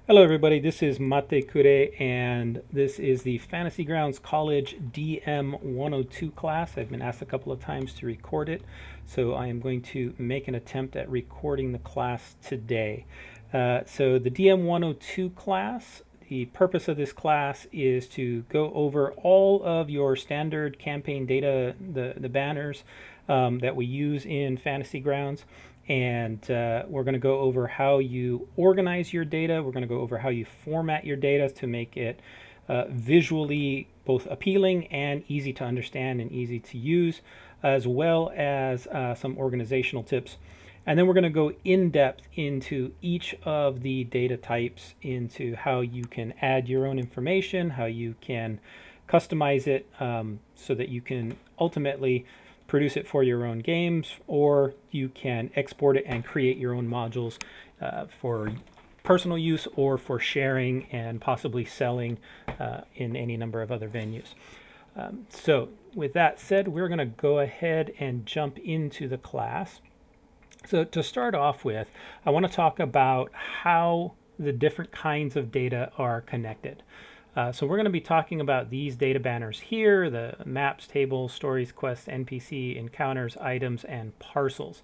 Hello everybody, this is Mattekure and this is the Fantasy Grounds College DM102 class. I've been asked a couple of times to record it, so I am going to make an attempt at recording the class today. So the DM102 class, the purpose of this class is to go over all of your standard campaign data, the banners that we use in Fantasy Grounds. And we're going to go over how you organize your data. We're going to go over how you format your data to make it visually both appealing and easy to understand and easy to use, as well as some organizational tips. And then we're going to go in depth into each of the data types, into how you can add your own information, how you can customize it so that you can ultimately produce it for your own games, or you can export it and create your own modules for personal use or for sharing and possibly selling in any number of other venues. So with that said, we're going to go ahead and jump into the class. So to start off with, I want to talk about how the different kinds of data are connected. So we're going to be talking about these data banners here: the maps, tables, stories, quests, NPC, encounters, items, and parcels.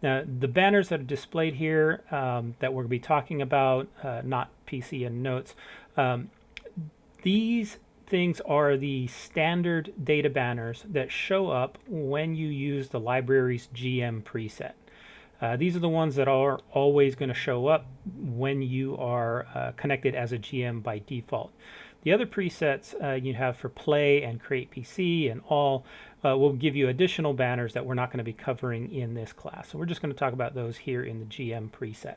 Now, the banners that are displayed here that we're going to be talking about, not PC and notes, these things are the standard data banners that show up when you use the library's GM preset. These are the ones that are always going to show up when you are connected as a GM by default. The other presets you have for play and create PC and all will give you additional banners that we're not going to be covering in this class. So we're just going to talk about those here in the GM preset.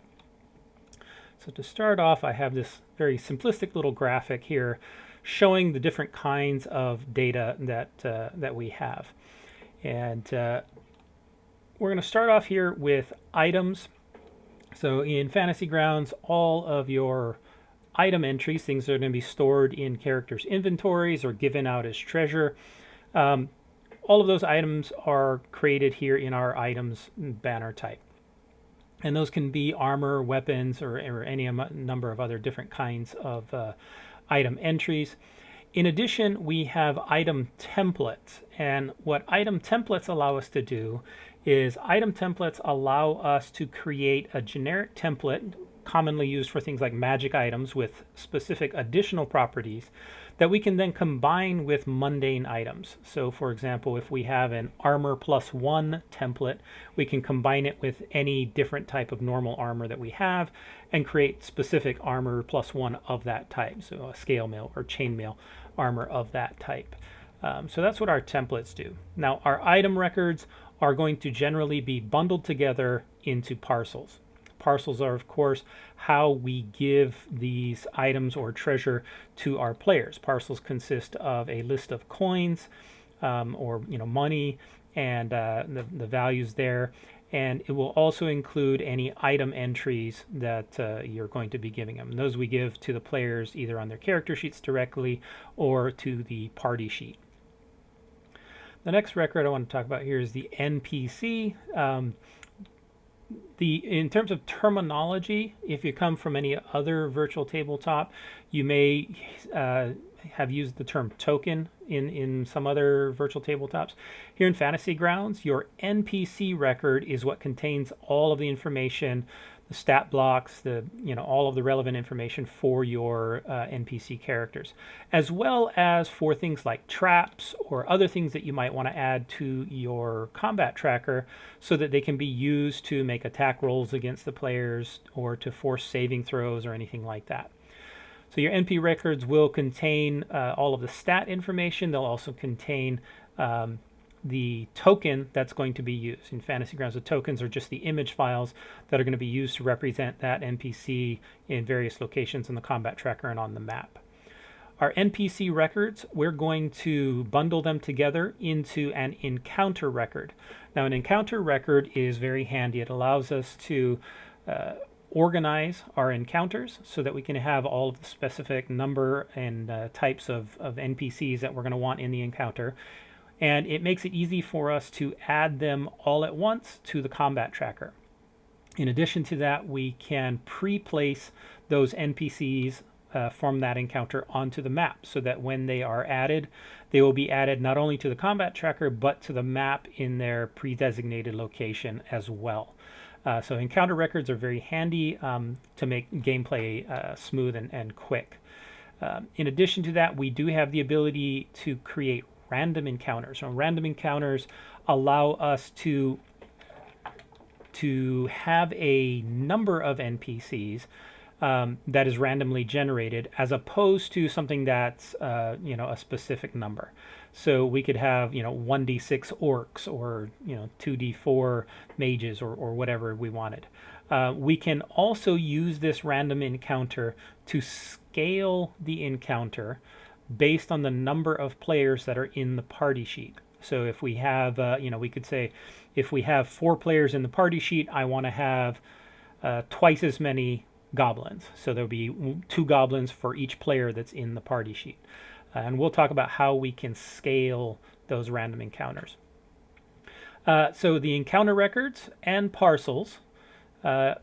So to start off, I have this very simplistic little graphic here showing the different kinds of data that we have. And we're going to start off here with items. So in Fantasy Grounds, all of your item entries, things that are going to be stored in characters' inventories or given out as treasure, all of those items are created here in our items banner type. And those can be armor, weapons, or any number of other different kinds of item entries. In addition, we have item templates. And what item templates allow us to do is item templates allow us to create a generic template commonly used for things like magic items with specific additional properties that we can then combine with mundane items. So for example, if we have an armor +1 template, we can combine it with any different type of normal armor that we have and create specific armor +1 of that type. So a scale mail or chainmail armor of that type. So that's what our templates do. Now our item records are going to generally be bundled together into parcels. Parcels are, of course, how we give these items or treasure to our players. Parcels consist of a list of coins or money and the values there. And it will also include any item entries that you're going to be giving them. And those we give to the players either on their character sheets directly or to the party sheet. The next record I want to talk about here is the NPC. In terms of terminology, if you come from any other virtual tabletop, you may have used the term token in some other virtual tabletops. Here in Fantasy Grounds, your NPC record is what contains all of the information, the stat blocks, all of the relevant information for your NPC characters, as well as for things like traps or other things that you might want to add to your combat tracker so that they can be used to make attack rolls against the players or to force saving throws or anything like that. So your NP records will contain all of the stat information. They'll also contain the token that's going to be used. In Fantasy Grounds, the tokens are just the image files that are going to be used to represent that NPC in various locations in the combat tracker and on the map. Our NPC records, we're going to bundle them together into an encounter record. Now, an encounter record is very handy. It allows us to organize our encounters so that we can have all of the specific number and types of NPCs that we're going to want in the encounter. And it makes it easy for us to add them all at once to the combat tracker. In addition to that, we can pre-place those NPCs from that encounter onto the map so that when they are added, they will be added not only to the combat tracker, but to the map in their pre-designated location as well. So encounter records are very handy to make gameplay smooth and quick. In addition to that, we do have the ability to create random encounters. So random encounters allow us to have a number of NPCs that is randomly generated, as opposed to something that's a specific number. So we could have 1d6 orcs, or 2d4 mages, or whatever we wanted. We can also use this random encounter to scale the encounter based on the number of players that are in the party sheet. So if we have, we could say, if we have 4 players in the party sheet, I want to have twice as many goblins. So there'll be 2 goblins for each player that's in the party sheet. And we'll talk about how we can scale those random encounters. So the encounter records and parcels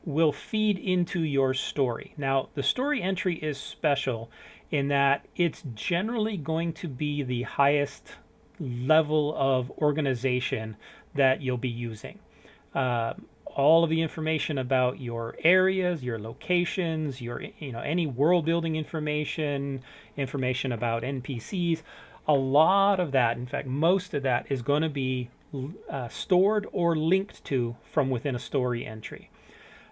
will feed into your story. Now, the story entry is special in that it's generally going to be the highest level of organization that you'll be using. All of the information about your areas, your locations, your any world building information about NPCs, a lot of that, in fact most of that, is going to be stored or linked to from within a story entry.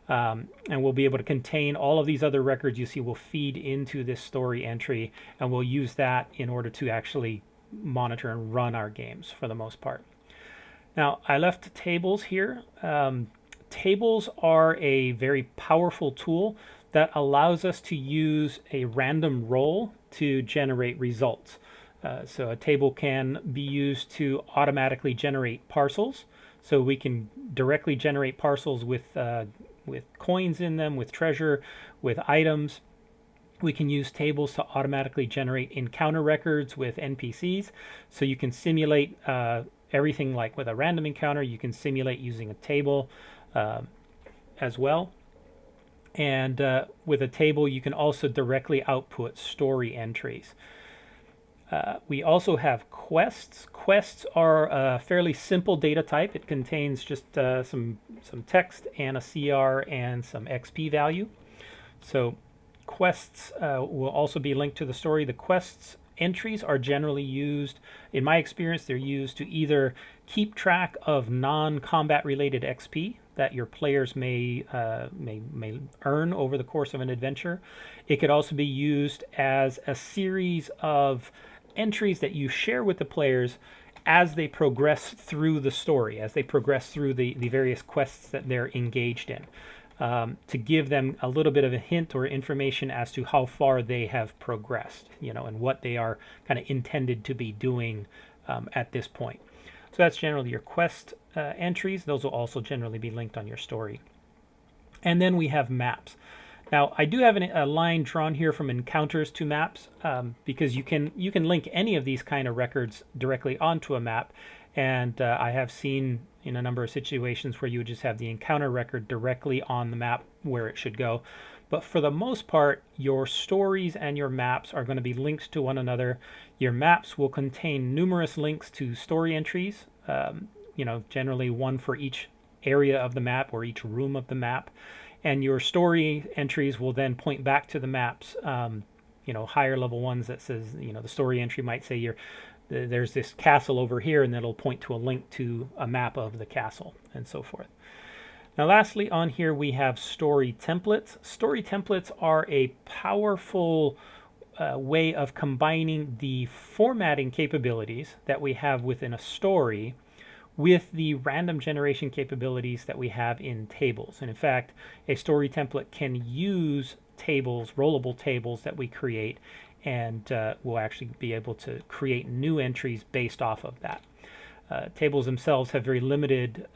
And we'll be able to contain all of these other records you see will feed into this story entry, and we'll use that in order to actually monitor and run our games for the most part. Now, I left tables here. Tables are a very powerful tool that allows us to use a random roll to generate results. So a table can be used to automatically generate parcels. So we can directly generate parcels with coins in them, with treasure, with items. We can use tables to automatically generate encounter records with NPCs. So you can simulate everything like with a random encounter. You can simulate using a table as well. And with a table, you can also directly output story entries. We also have quests. Quests are a fairly simple data type. It contains just some text and a CR and some XP value. So quests will also be linked to the story. The quests entries are generally used, in my experience, they're used to either keep track of non-combat related XP that your players may earn over the course of an adventure. It could also be used as a series of entries that you share with the players as they progress through the story, as they progress through the various quests that they're engaged in, to give them a little bit of a hint or information as to how far they have progressed, and what they are kind of intended to be doing at this point. So that's generally your quest entries. Those will also generally be linked on your story. And then we have maps. Now, I do have a line drawn here from encounters to maps, because you can link any of these kind of records directly onto a map. And I have seen in a number of situations where you would just have the encounter record directly on the map where it should go. But for the most part, your stories and your maps are going to be linked to one another. Your maps will contain numerous links to story entries, generally one for each area of the map or each room of the map. And your story entries will then point back to the maps, higher level ones that says, the story entry might say there's this castle over here, and it'll point to a link to a map of the castle and so forth. Now, lastly, on here we have story templates. Story templates are a powerful way of combining the formatting capabilities that we have within a story with the random generation capabilities that we have in tables. And in fact, a story template can use tables, rollable tables that we create, and we'll actually be able to create new entries based off of that. Tables themselves have very limited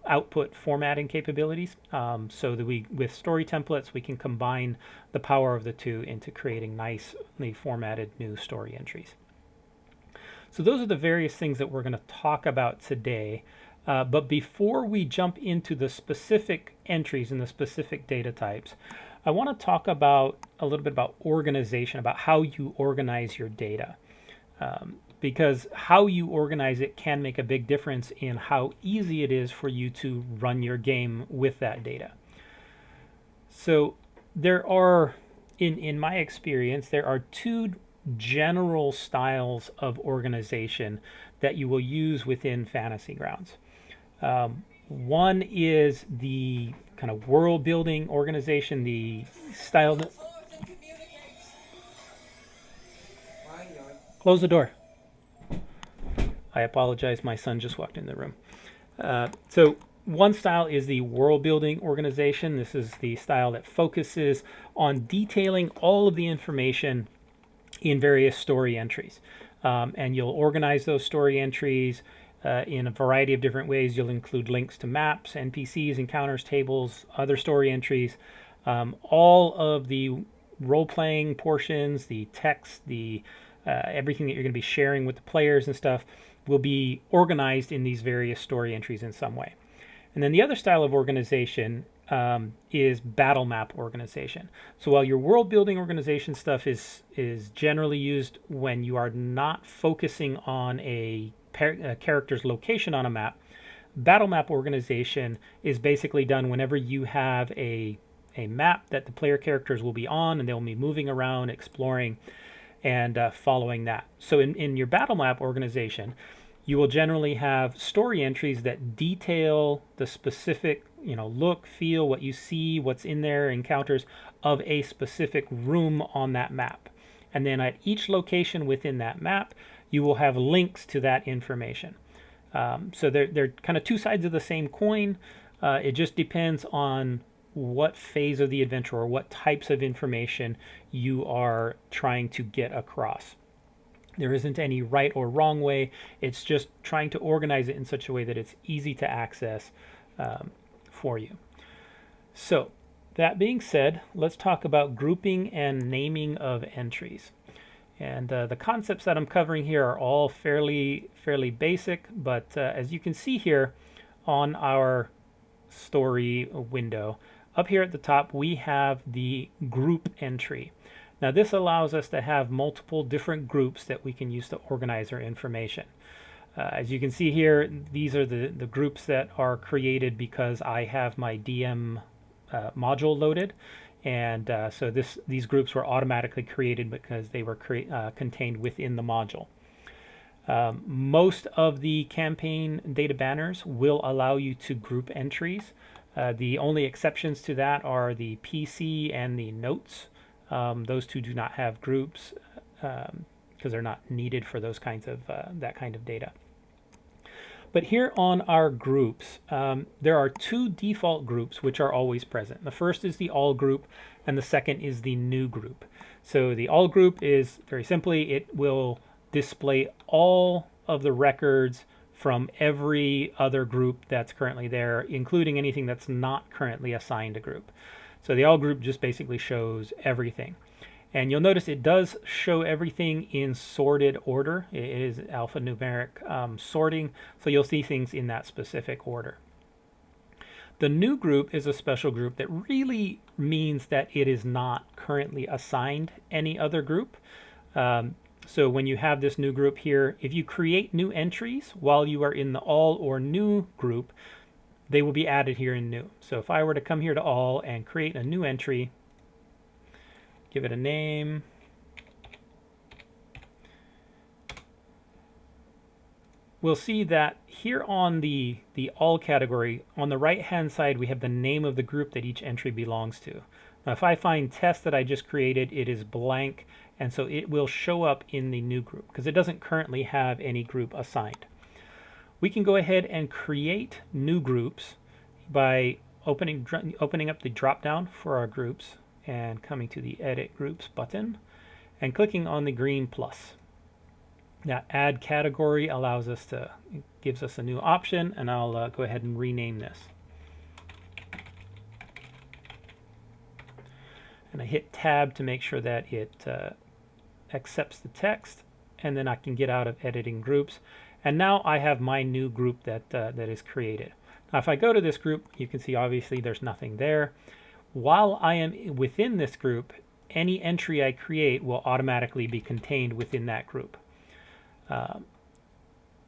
output formatting capabilities, so that with story templates we can combine the power of the two into creating nicely formatted new story entries. So those are the various things that we're going to talk about today. But before we jump into the specific entries and the specific data types, I want to talk about a little bit about organization, about how you organize your data. Because how you organize it can make a big difference in how easy it is for you to run your game with that data. So there are, in my experience, there are two general styles of organization that you will use within Fantasy Grounds. One is the kind of world building organization, the style that... Close the door. I apologize, my son just walked in the room. So one style is the world building organization. This is the style that focuses on detailing all of the information in various story entries. And you'll organize those story entries in a variety of different ways. You'll include links to maps, NPCs, encounters, tables, other story entries. All of the role-playing portions, the text, the everything that you're going to be sharing with the players and stuff will be organized in these various story entries in some way. And then the other style of organization is battle map organization. So while your world building organization stuff is generally used when you are not focusing on a character's location on a map, battle map organization is basically done whenever you have a map that the player characters will be on, and they'll be moving around, exploring, and following that. So in your battle map organization, you will generally have story entries that detail the specific, look, feel, what you see, what's in there, encounters of a specific room on that map. And then at each location within that map, you will have links to that information. So they're kind of two sides of the same coin. It just depends on what phase of the adventure or what types of information you are trying to get across. There isn't any right or wrong way. It's just trying to organize it in such a way that it's easy to access for you. So that being said, let's talk about grouping and naming of entries. And the concepts that I'm covering here are all fairly basic, but as you can see here on our story window, up here at the top we have the group entry. Now this allows us to have multiple different groups that we can use to organize our information. As you can see here, these are the groups that are created because I have my DM module loaded, and so these groups were automatically created because they were contained within the module. Most of the campaign data banners will allow you to group entries. The only exceptions to that are the PC and the notes. Those two do not have groups because they're not needed for those kinds of that kind of data. But here on our groups, there are two default groups which are always present. The first is the all group, and the second is the new group. So the all group is, very simply, it will display all of the records from every other group that's currently there, including anything that's not currently assigned a group. So the all group just basically shows everything. And you'll notice it does show everything in sorted order. It is alphanumeric sorting, so you'll see things in that specific order. The new group is a special group that really means that it is not currently assigned any other group. So when you have this new group here, if you create new entries while you are in the all or new group, they will be added here in new. So if I were to come here to all and create a new entry, give it a name, we'll see that here on the all category, on the right hand side, we have the name of the group that each entry belongs to. Now if I find test that I just created, it is blank, and so it will show up in the new group because it doesn't currently have any group assigned. We can go ahead and create new groups by opening up the drop down for our groups and coming to the edit groups button and clicking on the green plus. Now add category allows us to, gives us a new option, and I'll go ahead and rename this. And I hit tab to make sure that it accepts the text, and then I can get out of editing groups. And now I have my new group that is created. Now if I go to this group, you can see obviously there's nothing there. While I am within this group, any entry I create will automatically be contained within that group.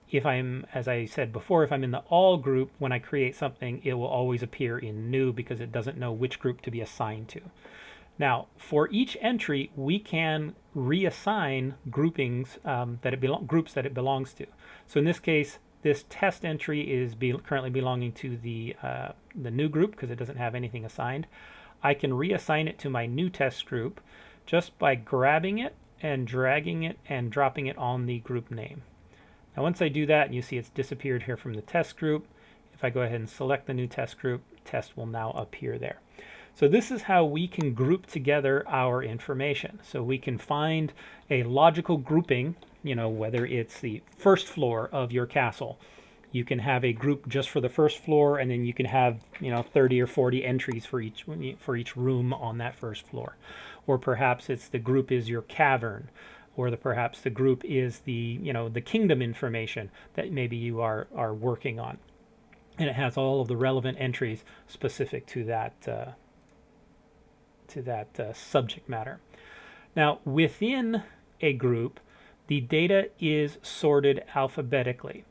If I'm, as I said before, if I'm in the all group, when I create something, it will always appear in new because it doesn't know which group to be assigned to. Now, for each entry, we can reassign groupings groups that it belongs to. So in this case, this test entry is currently belonging to the new group because it doesn't have anything assigned. I can reassign it to my new test group just by grabbing it and dragging it and dropping it on the group name. Now once I do that, and you see it's disappeared here from the test group, if I go ahead and select the new test group, test will now appear there. So this is how we can group together our information. So we can find a logical grouping, whether it's the first floor of your castle. You can have a group just for the first floor, and then you can have 30 or 40 entries for each room on that first floor. Or perhaps it's the group is your cavern, or perhaps the group is the the kingdom information that maybe you are working on, and it has all of the relevant entries specific to that subject matter. Now within a group, the data is sorted alphabetically,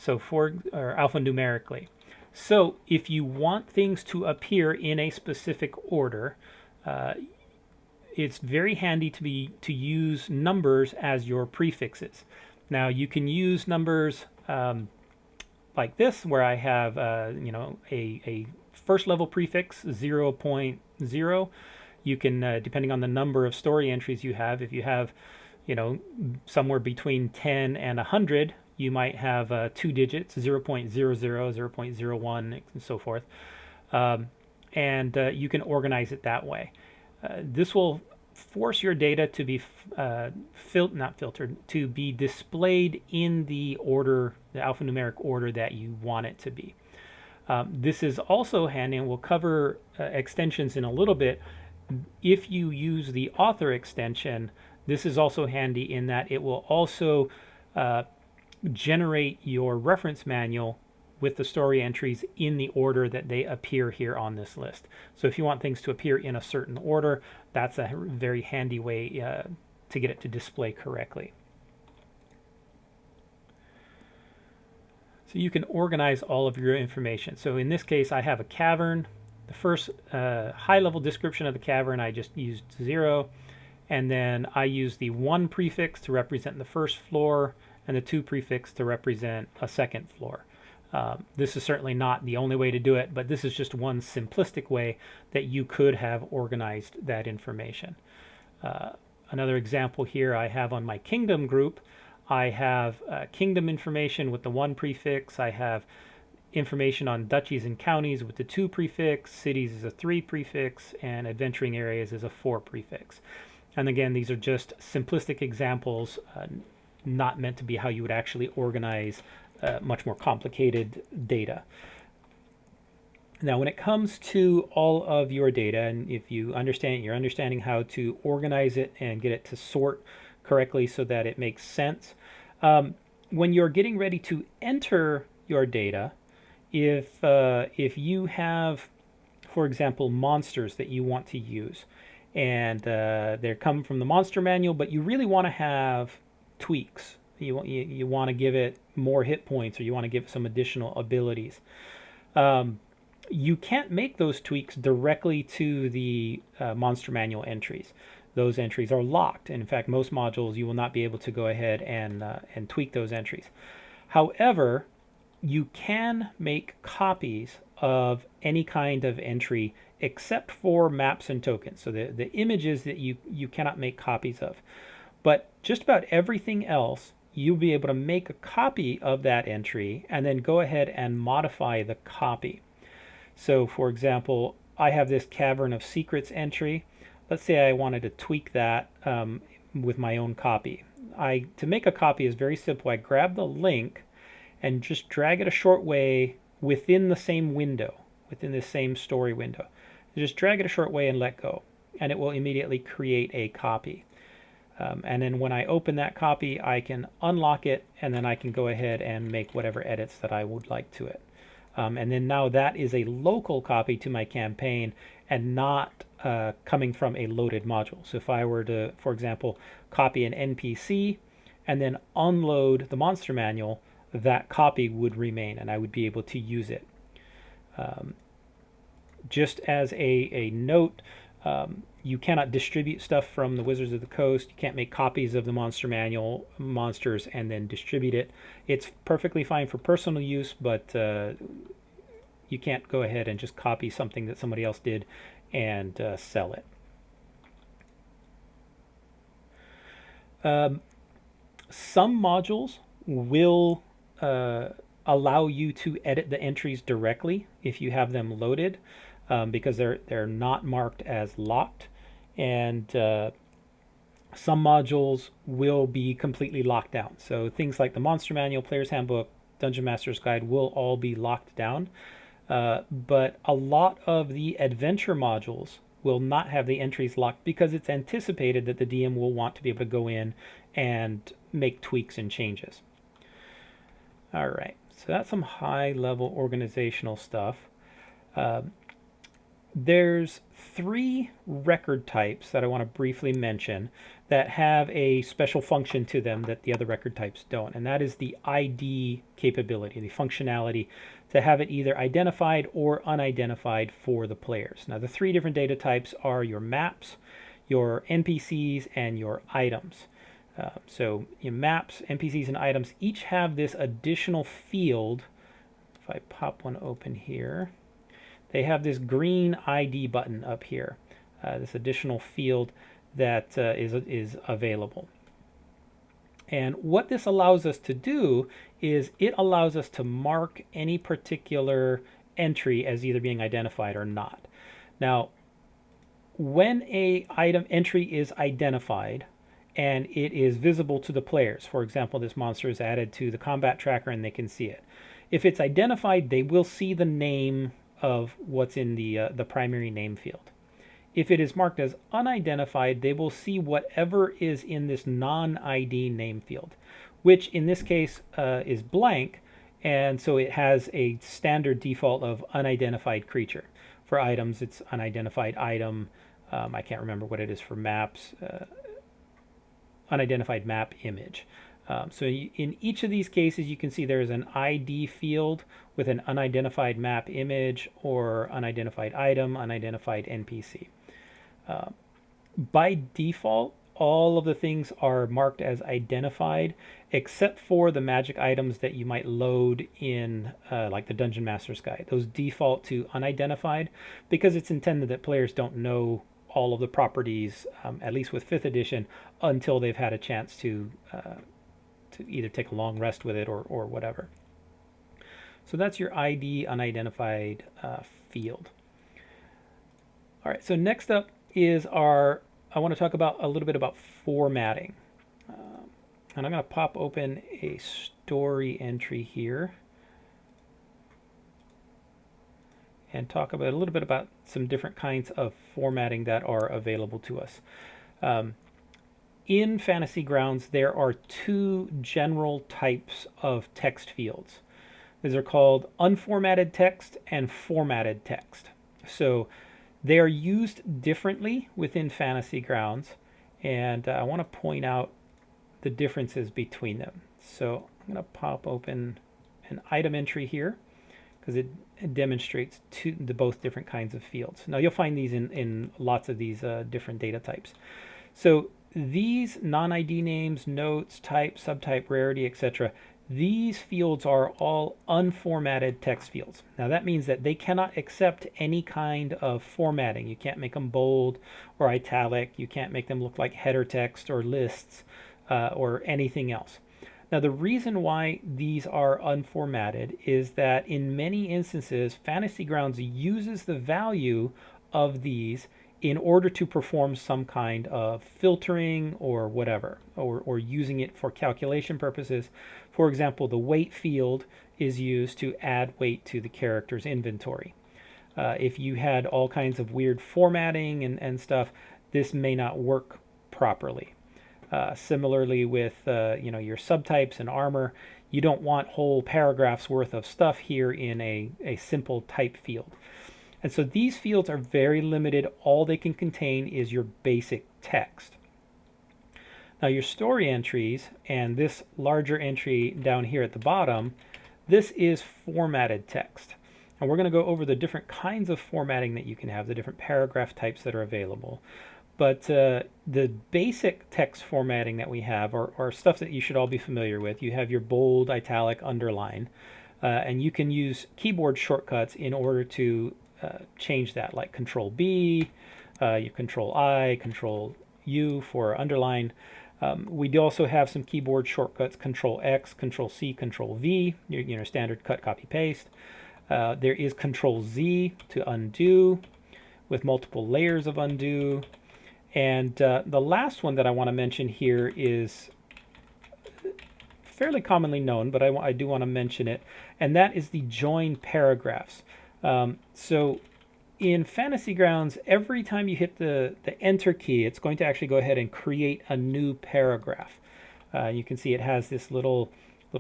or alphanumerically. So if you want things to appear in a specific order, it's very handy to use numbers as your prefixes. Now you can use numbers like this, where I have a first level prefix 0.0. You can depending on the number of story entries you have, if you have somewhere between 10 and 100, you might have 2 digits, 0.00, 0.01, and so forth. And you can organize it that way. This will force your data to be to be displayed in the order, the alphanumeric order that you want it to be. This is also handy, and we'll cover extensions in a little bit. If you use the author extension, this is also handy in that it will also generate your reference manual with the story entries in the order that they appear here on this list. So if you want things to appear in a certain order, that's a very handy way to get it to display correctly. So you can organize all of your information. So in this case, I have a cavern. The first high-level description of the cavern, I just used 0. And then I use the 1 prefix to represent the first floor and the 2 prefix to represent a second floor. This is certainly not the only way to do it, but this is just one simplistic way that you could have organized that information. Another example here I have on my kingdom group. I have kingdom information with the 1 prefix. I have information on duchies and counties with the 2 prefix. Cities is a 3 prefix, and adventuring areas is a 4 prefix. And again, these are just simplistic examples, not meant to be how you would actually organize much more complicated data. Now, when it comes to all of your data, and if you're understanding how to organize it and get it to sort correctly so that it makes sense, when you're getting ready to enter your data, if you have, for example, monsters that you want to use, and they're coming from the monster manual, but you really want to have tweaks. You want to give it more hit points, or you want to give it some additional abilities. You can't make those tweaks directly to the monster manual entries. Those entries are locked, and in fact, most modules you will not be able to go ahead and tweak those entries. However, you can make copies of any kind of entry except for maps and tokens. So the images that you cannot make copies of. But just about everything else, you'll be able to make a copy of that entry and then go ahead and modify the copy. So for example, I have this Cavern of Secrets entry. Let's say I wanted to tweak that with my own copy. To make a copy is very simple. I grab the link and just drag it a short way within the same window, within the same story window. Just drag it a short way and let go, and it will immediately create a copy. And then when I open that copy, I can unlock it, and then I can go ahead and make whatever edits that I would like to it. And then now that is a local copy to my campaign and not coming from a loaded module. So if I were to, for example, copy an NPC and then unload the monster manual, that copy would remain and I would be able to use it. Just as a note, you cannot distribute stuff from the Wizards of the Coast. You can't make copies of the monster manual monsters and then distribute it. It's perfectly fine for personal use, but you can't go ahead and just copy something that somebody else did and sell it. Some modules will allow you to edit the entries directly if you have them loaded, because they're not marked as locked, and some modules will be completely locked down. So things like the Monster Manual, Player's Handbook, Dungeon Master's Guide will all be locked down, but a lot of the adventure modules will not have the entries locked because it's anticipated that the DM will want to be able to go in and make tweaks and changes. All right, so that's some high-level organizational stuff. There's 3 record types that I want to briefly mention that have a special function to them that the other record types don't, and that is the ID capability, the functionality to have it either identified or unidentified for the players. Now, the 3 different data types are your maps, your NPCs, and your items. So your maps, NPCs, and items each have this additional field. If I pop one open here, they have this green ID button up here, this additional field that is available. And what this allows us to do is it allows us to mark any particular entry as either being identified or not. Now, when a item entry is identified and it is visible to the players, for example, this monster is added to the combat tracker and they can see it. If it's identified, they will see the name of what's in the primary name field. If it is marked as unidentified, they will see whatever is in this non-ID name field, which in this case is blank, and so it has a standard default of unidentified creature. For items, it's unidentified item. I can't remember what it is for maps. Unidentified map image. So in each of these cases, you can see there is an ID field with an unidentified map image or unidentified item, unidentified NPC. By default, all of the things are marked as identified, except for the magic items that you might load in like the Dungeon Master's Guide. Those default to unidentified because it's intended that players don't know all of the properties, at least with 5th edition, until they've had a chance to either take a long rest with it or whatever. So that's your ID unidentified field. All right, so next up is I want to talk about a little bit about formatting. And I'm going to pop open a story entry here and talk about a little bit about some different kinds of formatting that are available to us. In Fantasy Grounds, there are 2 general types of text fields. These are called unformatted text and formatted text. So they are used differently within Fantasy Grounds, and I want to point out the differences between them. So I'm going to pop open an item entry here because it demonstrates both different kinds of fields. Now you'll find these in lots of these different data types. So these non-ID names, notes, type, subtype, rarity, etc., these fields are all unformatted text fields. Now that means that they cannot accept any kind of formatting. You can't make them bold or italic. You can't make them look like header text or lists or anything else. Now the reason why these are unformatted is that in many instances, Fantasy Grounds uses the value of these in order to perform some kind of filtering or whatever, or using it for calculation purposes. For example, the weight field is used to add weight to the character's inventory. If you had all kinds of weird formatting and stuff, this may not work properly. Similarly with your subtypes and armor, you don't want whole paragraphs worth of stuff here in a simple type field. And so these fields are very limited. All they can contain is your basic text. Now your story entries and this larger entry down here at the bottom, this is formatted text. And we're going to go over the different kinds of formatting that you can have, the different paragraph types that are available. But the basic text formatting that we have are stuff that you should all be familiar with. You have your bold, italic, underline, and you can use keyboard shortcuts in order to change that, like Control B, you Control I, Control U for underline. We do also have some keyboard shortcuts, Control X, Control C, Control V, your standard cut, copy, paste. There is Control Z to undo with multiple layers of undo. And the last one that I want to mention here is fairly commonly known, but I do want to mention it, and that is the join paragraphs. So in Fantasy Grounds, every time you hit the Enter key, it's going to actually go ahead and create a new paragraph. You can see it has this little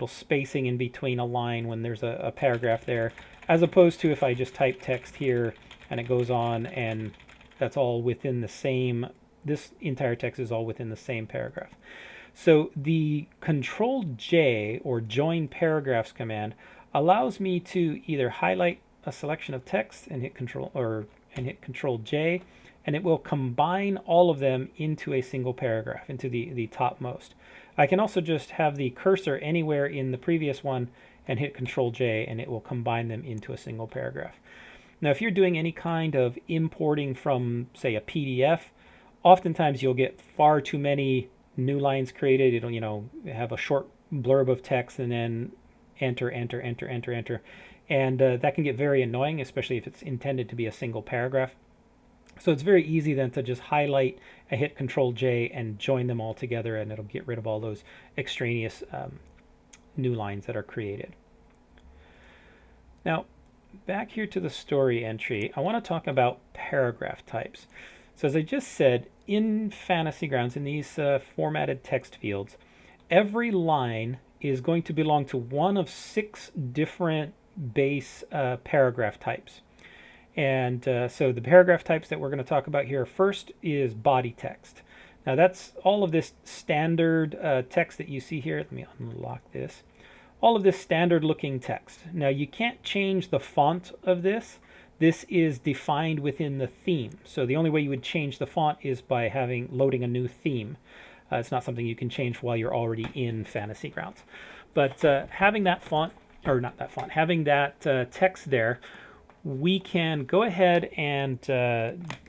spacing in between a line when there's a paragraph there, as opposed to if I just type text here and it goes on and that's all within the same, this entire text is all within the same paragraph. So the Control J or join paragraphs command allows me to either highlight a selection of text and hit Control J, and it will combine all of them into a single paragraph, into the topmost. I can also just have the cursor anywhere in the previous one and hit Control J, and it will combine them into a single paragraph. Now, if you're doing any kind of importing from, say, a PDF, oftentimes you'll get far too many new lines created. It'll, have a short blurb of text and then enter, enter, enter, enter, enter. And that can get very annoying, especially if it's intended to be a single paragraph. So it's very easy then to just highlight and hit Control J and join them all together, and it'll get rid of all those extraneous new lines that are created. Now, back here to the story entry, I want to talk about paragraph types. So as I just said, in Fantasy Grounds, in these formatted text fields, every line is going to belong to one of 6 different base paragraph types. And so the paragraph types that we're going to talk about here first is body text. Now that's all of this standard text that you see here. Let me unlock this. All of this standard looking text. Now you can't change the font of this. This is defined within the theme. So the only way you would change the font is by loading a new theme. It's not something you can change while you're already in Fantasy Grounds. But having that font, or not that font, having that text there, we can go ahead and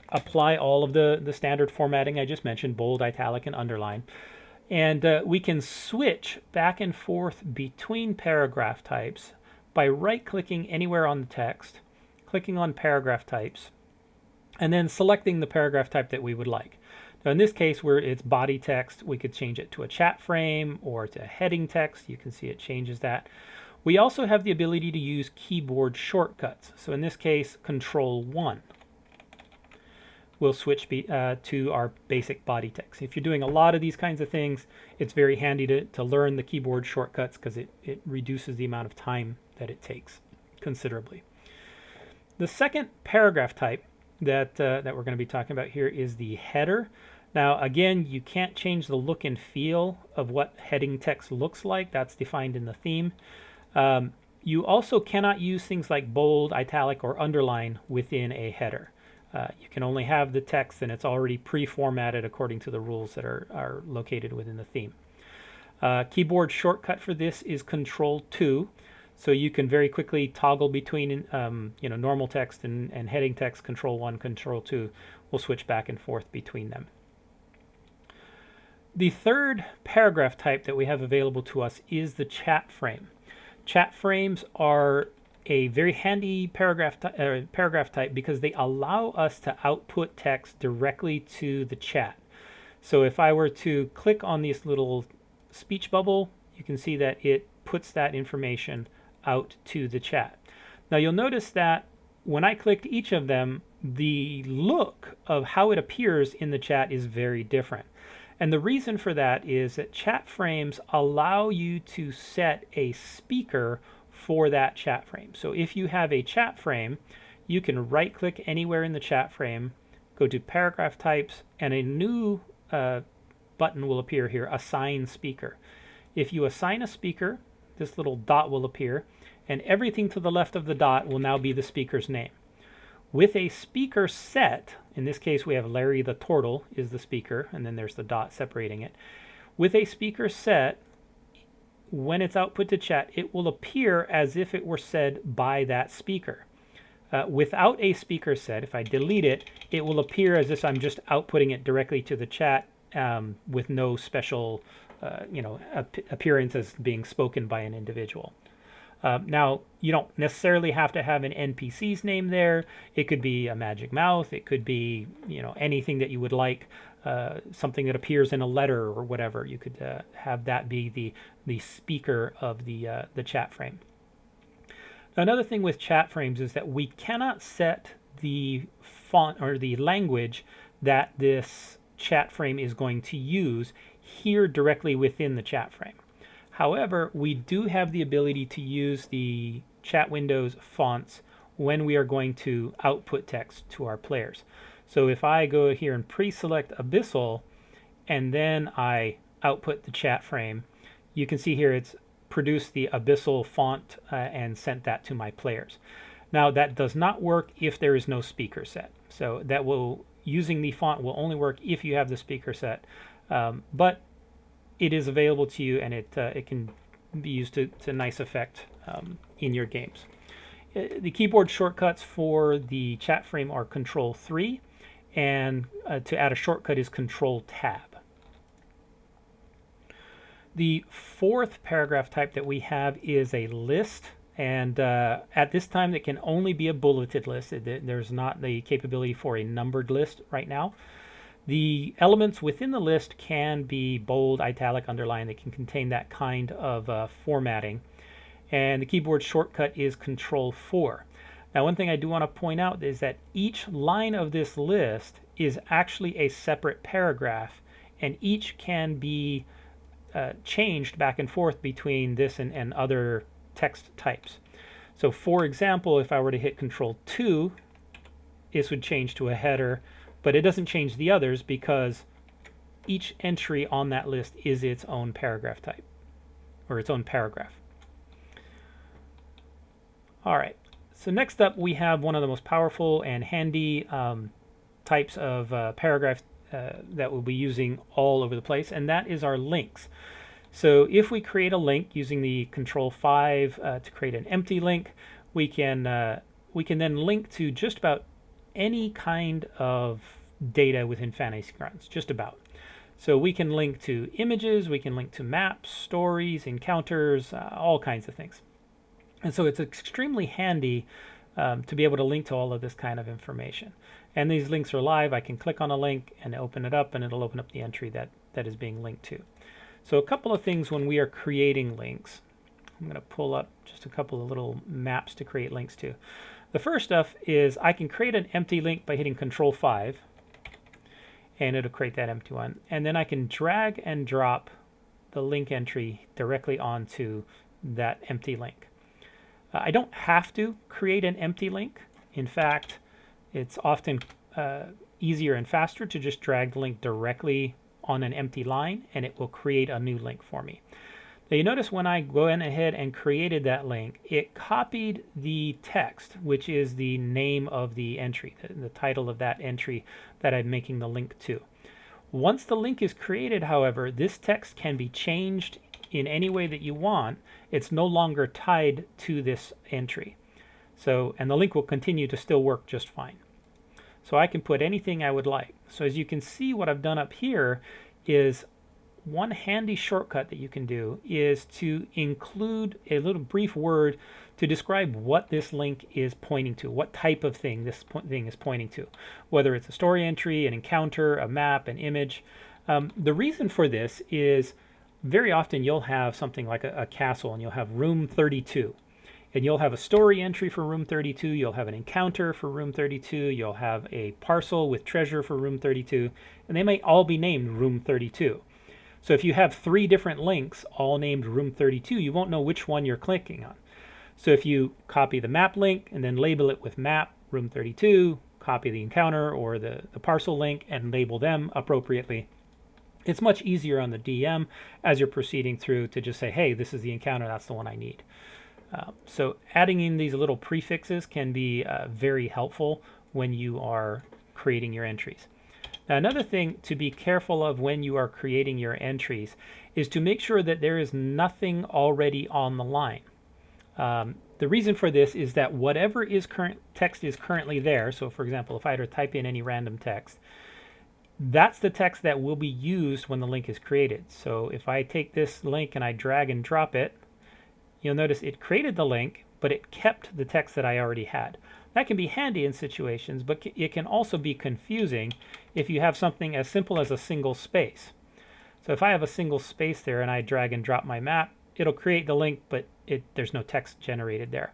apply all of the standard formatting I just mentioned, bold, italic, and underline. And we can switch back and forth between paragraph types by right-clicking anywhere on the text, clicking on paragraph types, and then selecting the paragraph type that we would like. Now in this case, where it's body text, we could change it to a chat frame or to heading text. You can see it changes that. We also have the ability to use keyboard shortcuts. So in this case, Control 1 will switch to our basic body text. If you're doing a lot of these kinds of things, it's very handy to learn the keyboard shortcuts because it reduces the amount of time that it takes considerably. The second paragraph type that we're going to be talking about here is the header. Now again, you can't change the look and feel of what heading text looks like. That's defined in the theme. You also cannot use things like bold, italic, or underline within a header. You can only have the text, and it's already pre-formatted according to the rules that are located within the theme. Keyboard shortcut for this is Control 2, so you can very quickly toggle between normal text and heading text. Control 1, Control 2 will switch back and forth between them. The third paragraph type that we have available to us is the chat frame. Chat frames are a very handy paragraph type because they allow us to output text directly to the chat. So if I were to click on this little speech bubble, you can see that it puts that information out to the chat. Now you'll notice that when I clicked each of them, the look of how it appears in the chat is very different. And the reason for that is that chat frames allow you to set a speaker for that chat frame. So if you have a chat frame, you can right click anywhere in the chat frame, go to paragraph types, and a new button will appear here, assign speaker. If you assign a speaker, this little dot will appear, and everything to the left of the dot will now be the speaker's name. With a speaker set, in this case we have Larry the Turtle is the speaker, and then there's the dot separating it. With a speaker set, when it's output to chat, it will appear as if it were said by that speaker. Without a speaker set, if I delete it, it will appear as if I'm just outputting it directly to the chat with no special appearance as being spoken by an individual. Now, you don't necessarily have to have an NPC's name there. It could be a magic mouth. It could be, anything that you would like, something that appears in a letter or whatever. You could have that be the speaker of the chat frame. Now, another thing with chat frames is that we cannot set the font or the language that this chat frame is going to use here directly within the chat frame. However, we do have the ability to use the chat window's fonts when we are going to output text to our players. So if I go here and pre-select Abyssal and then I output the chat frame, you can see here it's produced the Abyssal font and sent that to my players. Now that does not work if there is no speaker set. So that will, using the font will only work if you have the speaker set. But it is available to you, and it can be used to nice effect in your games. The keyboard shortcuts for the chat frame are Control 3, and to add a shortcut is Control Tab. The fourth paragraph type that we have is a list, and at this time it can only be a bulleted list. There's not the capability for a numbered list right now. The elements within the list can be bold, italic, underline. They can contain that kind of formatting. And the keyboard shortcut is Control 4. Now, one thing I do want to point out is that each line of this list is actually a separate paragraph, and each can be changed back and forth between this and other text types. So, for example, if I were to hit Control 2, this would change to a header, but it doesn't change the others because each entry on that list is its own paragraph type, or its own paragraph. All right, so next up we have one of the most powerful and handy types of paragraph that we'll be using all over the place, and that is our links. So if we create a link using the Control 5 to create an empty link, we can then link to just about any kind of data within Fantasy Grounds, just about. So we can link to images, we can link to maps, stories, encounters, all kinds of things. And so it's extremely handy to be able to link to all of this kind of information. And these links are live. I can click on a link and open it up, and it'll open up the entry that is being linked to. So a couple of things when we are creating links. I'm going to pull up just a couple of little maps to create links to. The first stuff is I can create an empty link by hitting Control 5, and it'll create that empty one. And then I can drag and drop the link entry directly onto that empty link. I don't have to create an empty link. In fact, it's often easier and faster to just drag the link directly on an empty line, and it will create a new link for me. Now you notice when I go ahead and created that link, it copied the text, which is the name of the entry, the title of that entry that I'm making the link to. Once the link is created, however, this text can be changed in any way that you want. It's no longer tied to this entry. And the link will continue to still work just fine. So I can put anything I would like. So as you can see, what I've done up here is one handy shortcut that you can do is to include a little brief word to describe what this link is pointing to, what type of thing this thing is pointing to, whether it's a story entry, an encounter, a map, an image. The reason for this is very often you'll have something like a castle, and you'll have room 32. And you'll have a story entry for room 32, you'll have an encounter for room 32, you'll have a parcel with treasure for room 32, and they might all be named room 32. So if you have 3 different links all named room 32, you won't know which one you're clicking on. So if you copy the map link and then label it with map room 32, copy the encounter or the parcel link and label them appropriately, it's much easier on the DM as you're proceeding through to just say, hey, this is the encounter, that's the one I need. So adding in these little prefixes can be very helpful when you are creating your entries. Now, another thing to be careful of when you are creating your entries is to make sure that there is nothing already on the line. The reason for this is that whatever text is currently there, so for example, if I were to type in any random text, that's the text that will be used when the link is created. So if I take this link and I drag and drop it, you'll notice it created the link, but it kept the text that I already had. That can be handy in situations, but it can also be confusing if you have something as simple as a single space. So if I have a single space there and I drag and drop my map, it'll create the link, but there's no text generated there.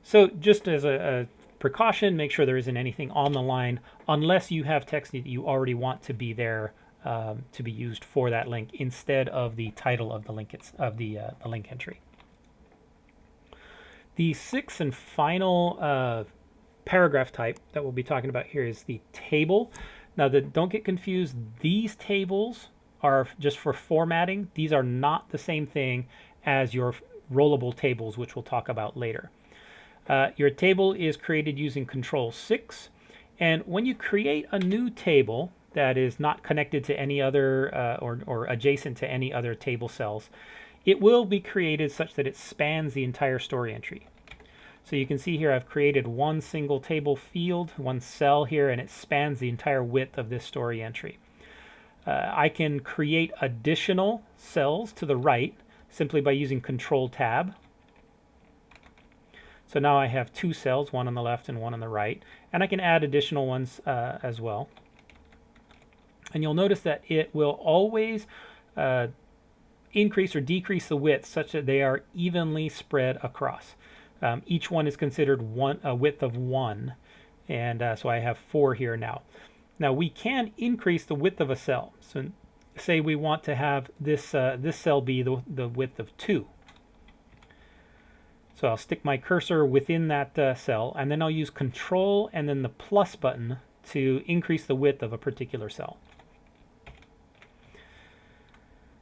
So just as a precaution, make sure there isn't anything on the line unless you have text that you already want to be there to be used for that link instead of the title of the link the link entry. The 6th and final paragraph type that we'll be talking about here is the table. Now, don't get confused. These tables are just for formatting. These are not the same thing as your rollable tables, which we'll talk about later. Your table is created using Control-6, and when you create a new table that is not connected to any other or adjacent to any other table cells, it will be created such that it spans the entire story entry. So you can see here I've created one single table field, one cell here, and it spans the entire width of this story entry. I can create additional cells to the right simply by using Control-Tab. So now I have 2 cells, one on the left and one on the right, and I can add additional ones as well. And you'll notice that it will always increase or decrease the width such that they are evenly spread across. Each one is considered a width of 1, and so I have 4 here now. Now we can increase the width of a cell. So say we want to have this cell be the width of 2. So I'll stick my cursor within that cell, and then I'll use Control and then the plus button to increase the width of a particular cell.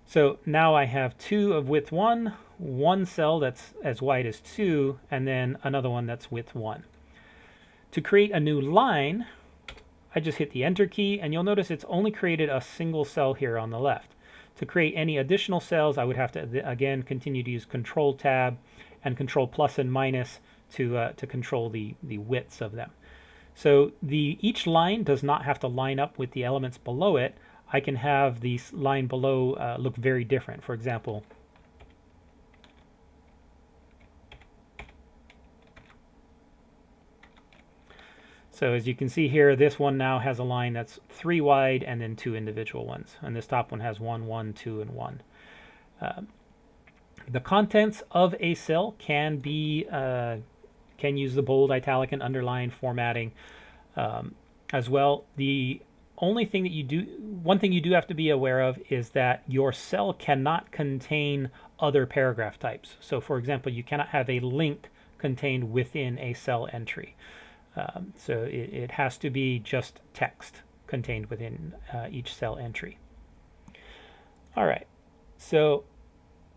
So now I have 2 of width 1, one cell that's as wide as 2, and then another one that's width 1. To create a new line, I just hit the Enter key, and you'll notice it's only created a single cell here on the left. To create any additional cells, I would have to, again, continue to use Control-Tab and Control plus and minus to control the widths of them. So each line does not have to line up with the elements below it. I can have the line below look very different. For example, so as you can see here, this one now has a line that's 3 wide and then 2 individual ones. And this top one has 1, 1, 2, and 1. The contents of a cell can use the bold, italic, and underline formatting as well. The only thing that one thing you do have to be aware of is that your cell cannot contain other paragraph types. So for example, you cannot have a link contained within a cell entry. So it has to be just text contained within each cell entry. All right, so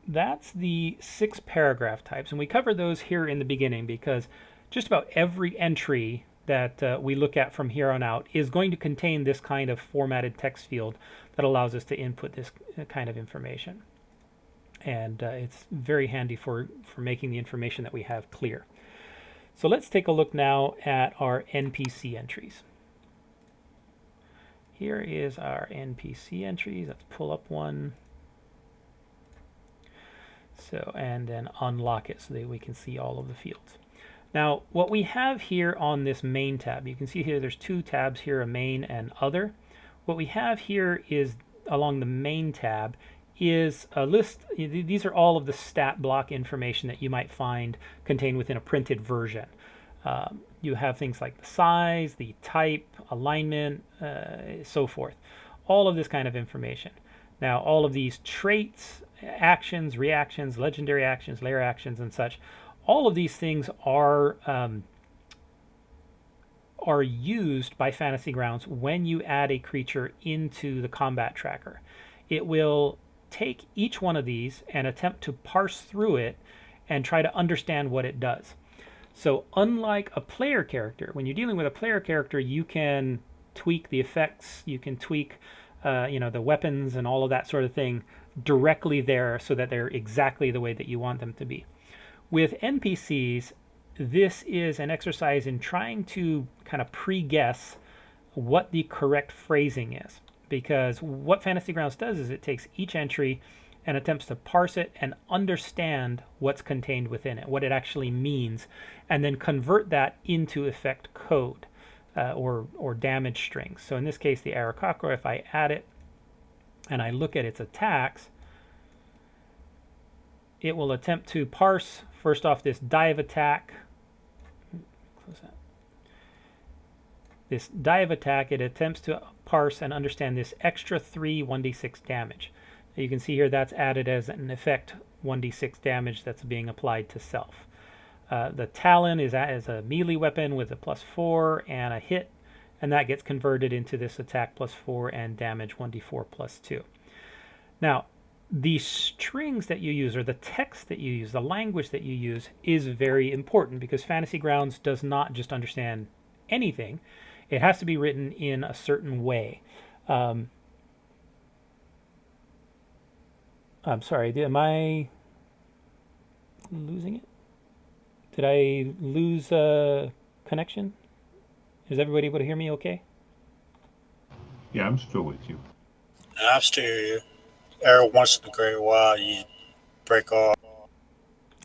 that's the 6 paragraph types, and we covered those here in the beginning because just about every entry that we look at from here on out is going to contain this kind of formatted text field that allows us to input this kind of information. And it's very handy for making the information that we have clear. So let's take a look now at our NPC entries. Here is our NPC entries. Let's pull up one. So, and then unlock it so that we can see all of the fields. Now, what we have here on this main tab, you can see here there's 2 tabs here, a main and other. What we have here is along the main tab is a list. These are all of the stat block information that you might find contained within a printed version. You have things like the size, the type, alignment, so forth. All of this kind of information. Now, all of these traits, actions, reactions, legendary actions, layer actions, and such, all of these things are used by Fantasy Grounds when you add a creature into the combat tracker. It will take each one of these and attempt to parse through it and try to understand what it does. So unlike a player character, when you're dealing with a player character, you can tweak the effects, you can tweak the weapons and all of that sort of thing directly there so that they're exactly the way that you want them to be. With NPCs, this is an exercise in trying to kind of pre-guess what the correct phrasing is. Because what Fantasy Grounds does is it takes each entry and attempts to parse it and understand what's contained within it, what it actually means, and then convert that into effect code or damage strings. So in this case, the Arakakra, if I add it and I look at its attacks, it will attempt to parse, first off, this dive attack. Close that. This dive attack, it attempts to parse and understand this extra 3 1d6 damage. You can see here that's added as an effect 1d6 damage that's being applied to self. The Talon is as a melee weapon with a +4 and a hit, and that gets converted into this attack +4 and damage 1d4 +2. Now, the strings that you use, or the text that you use, the language that you use, is very important because Fantasy Grounds does not just understand anything. It has to be written in a certain way. I'm sorry, am I losing it? Did I lose connection? Is everybody able to hear me okay? Yeah, I'm still with you. I'm still here. Every once in a great while, you break off.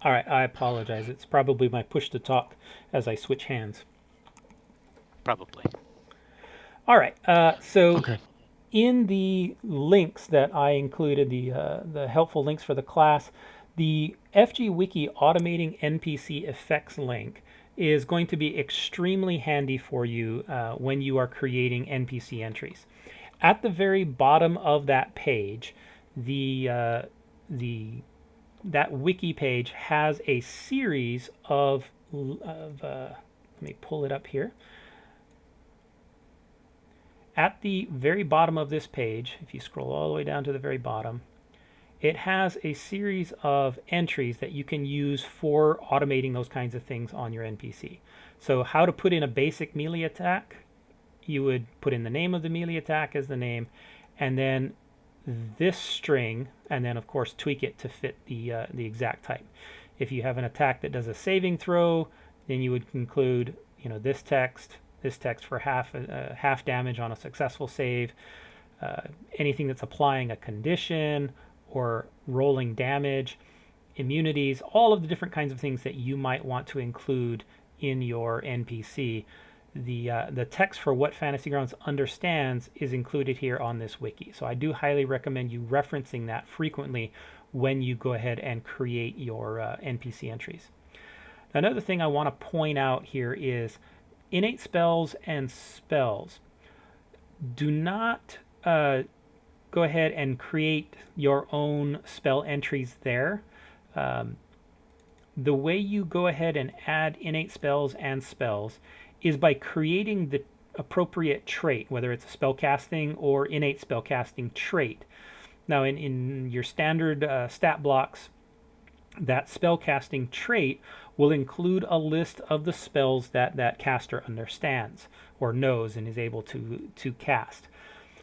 All right, I apologize. It's probably my push to talk as I switch hands. Probably. All right, so Okay. in the links that I included, the helpful links for the class, the FG Wiki automating NPC effects link is going to be extremely handy for you when you are creating NPC entries. At the very bottom of that page, that wiki page has a series of let me pull it up here. At the very bottom of this page, if you scroll all the way down to the very bottom, it has a series of entries that you can use for automating those kinds of things on your NPC. So how to put in a basic melee attack, you would put in the name of the melee attack as the name, and then this string, and then of course tweak it to fit the exact type. If you have an attack that does a saving throw, then you would include this text for half damage on a successful save, anything that's applying a condition or rolling damage, immunities, all of the different kinds of things that you might want to include in your NPC. The text for what Fantasy Grounds understands is included here on this wiki. So I do highly recommend you referencing that frequently when you go ahead and create your NPC entries. Another thing I want to point out here is innate spells and spells. Do not go ahead and create your own spell entries there. The way you go ahead and add innate spells and spells is by creating the appropriate trait, whether it's a spellcasting or innate spellcasting trait. Now, in your standard stat blocks, that spellcasting trait will include a list of the spells that caster understands or knows and is able to cast.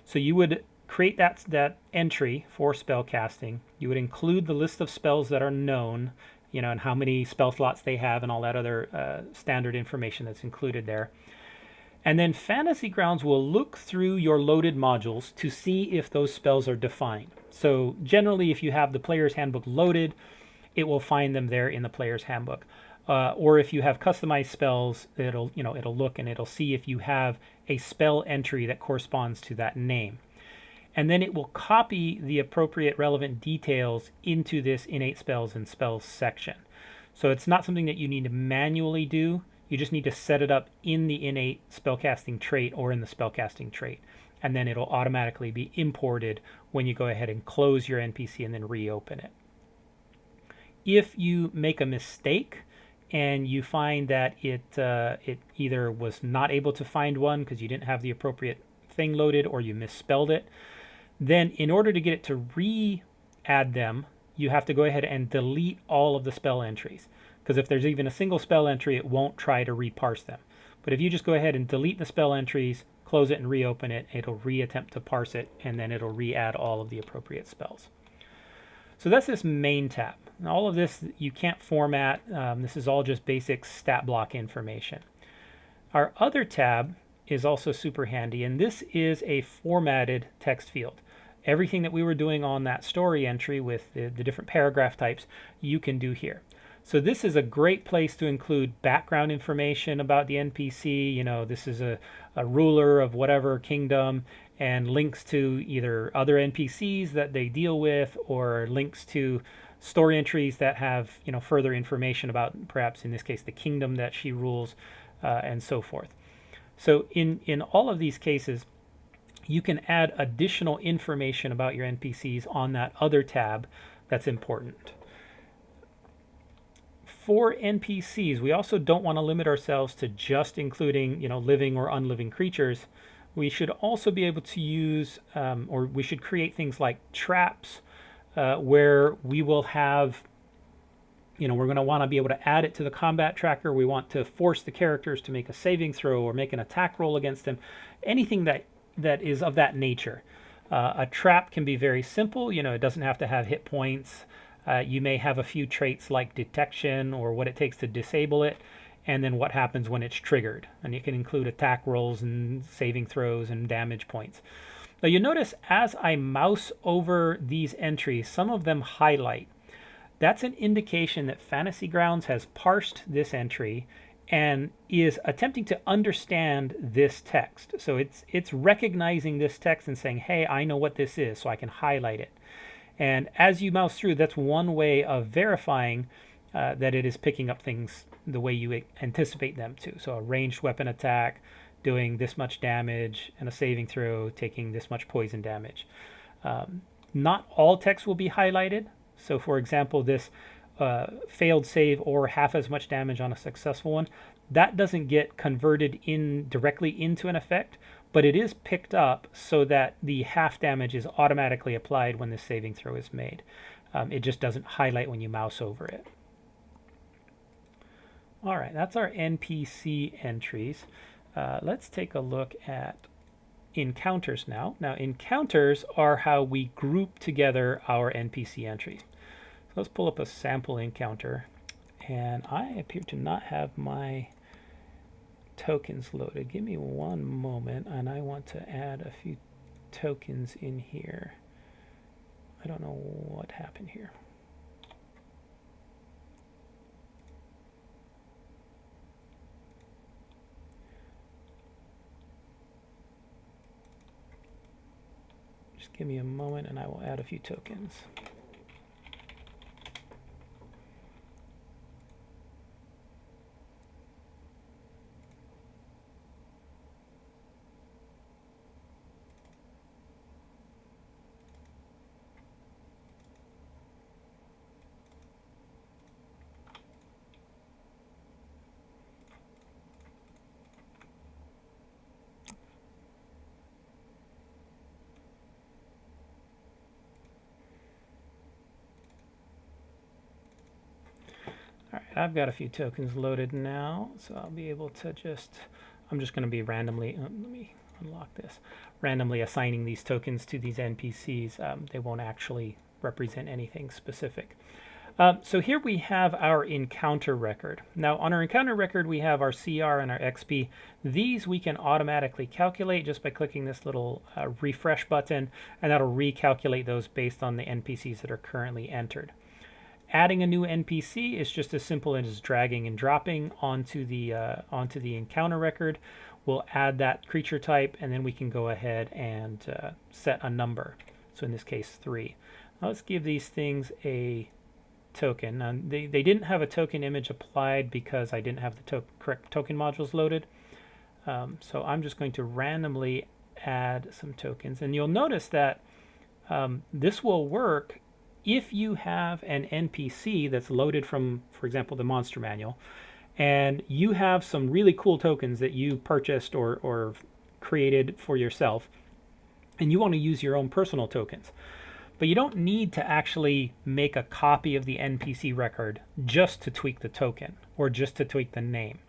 So you would create that entry for spellcasting. You would include the list of spells that are known, and how many spell slots they have and all that other standard information that's included there. And then Fantasy Grounds will look through your loaded modules to see if those spells are defined. So generally, if you have the player's handbook loaded, it will find them there in the player's handbook. Or if you have customized spells, it'll look and it'll see if you have a spell entry that corresponds to that name. and then it will copy the appropriate relevant details into this innate spells and spells section. So it's not something that you need to manually do. You just need to set it up in the innate spellcasting trait or in the spellcasting trait, and then it'll automatically be imported when you go ahead and close your NPC and then reopen it. If you make a mistake and you find that it either was not able to find one because you didn't have the appropriate thing loaded or you misspelled it, then in order to get it to re-add them, you have to go ahead and delete all of the spell entries. Because if there's even a single spell entry, it won't try to reparse them. But if you just go ahead and delete the spell entries, close it and reopen it, it'll reattempt to parse it, and then it'll re-add all of the appropriate spells. So that's this main tab. And all of this you can't format. This is all just basic stat block information. Our other tab is also super handy, and this is a formatted text field. Everything that we were doing on that story entry with the different paragraph types, you can do here. So this is a great place to include background information about the NPC. You know, this is a ruler of whatever kingdom, and links to either other NPCs that they deal with, or links to story entries that have, you know, further information about, perhaps in this case, the kingdom that she rules, and so forth. So in all of these cases, you can add additional information about your NPCs on that other tab that's important. For NPCs, we also don't want to limit ourselves to just including, you know, living or unliving creatures. We should also be able to use, or we should create things like traps, where we will have, you know, we're going to want to be able to add it to the combat tracker. We want to force the characters to make a saving throw or make an attack roll against them. Anything that is of that nature. A trap can be very simple. You know, it doesn't have to have hit points. You may have a few traits like detection or what it takes to disable it, and then what happens when it's triggered. And you can include attack rolls and saving throws and damage points. Now you notice as I mouse over these entries, some of them highlight. That's an indication that Fantasy Grounds has parsed this entry and is attempting to understand this text. So it's recognizing this text and saying, hey, I know what this is, so I can highlight it. And as you mouse through, that's one way of verifying that it is picking up things the way you anticipate them to. So a ranged weapon attack doing this much damage, and a saving throw taking this much poison damage. Not all text will be highlighted. So for example, this failed save or half as much damage on a successful one, that doesn't get converted in directly into an effect, but it is picked up so that the half damage is automatically applied when the saving throw is made. It just doesn't highlight when you mouse over it. All right, that's our NPC entries. Let's take a look at encounters now. Now, encounters are how we group together our NPC entries. So let's pull up a sample encounter, and I appear to not have my tokens loaded. Give me one moment, and I want to add a few tokens in here. I don't know what happened here. Just give me a moment and I will add a few tokens. All right, I've got a few tokens loaded now, so I'll be able to I'm just going to be randomly, let me unlock this, randomly assigning these tokens to these NPCs. They won't actually represent anything specific. So here we have our encounter record. Now on our encounter record, we have our CR and our XP. These we can automatically calculate just by clicking this little refresh button, and that'll recalculate those based on the NPCs that are currently entered. Adding a new NPC is just as simple as dragging and dropping onto the encounter record. we'll add that creature type, and then we can go ahead and set a number. So in this case, 3. Now let's give these things a token. Now, they didn't have a token image applied because I didn't have the correct token modules loaded. So I'm just going to randomly add some tokens. And you'll notice that this will work if you have an NPC that's loaded from, for example, the monster manual, and you have some really cool tokens that you purchased or created for yourself, and you want to use your own personal tokens. But you don't need to actually make a copy of the NPC record just to tweak the token or just to tweak the name.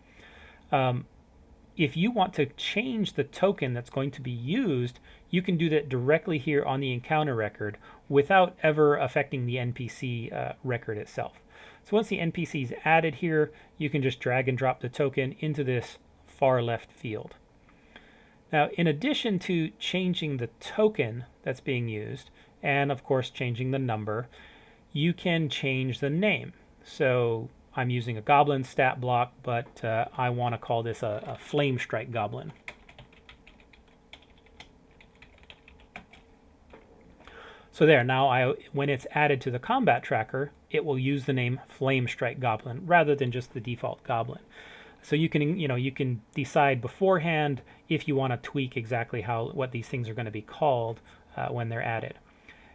If you want to change the token that's going to be used, you can do that directly here on the encounter record without ever affecting the NPC record itself. So once the NPC is added here, you can just drag and drop the token into this far left field. Now, in addition to changing the token that's being used, and of course changing the number, you can change the name. So I'm using a goblin stat block, but I want to call this a flame strike goblin. So there, now when it's added to the combat tracker, it will use the name flame strike goblin rather than just the default goblin. So you can decide beforehand if you want to tweak exactly what these things are going to be called when they're added.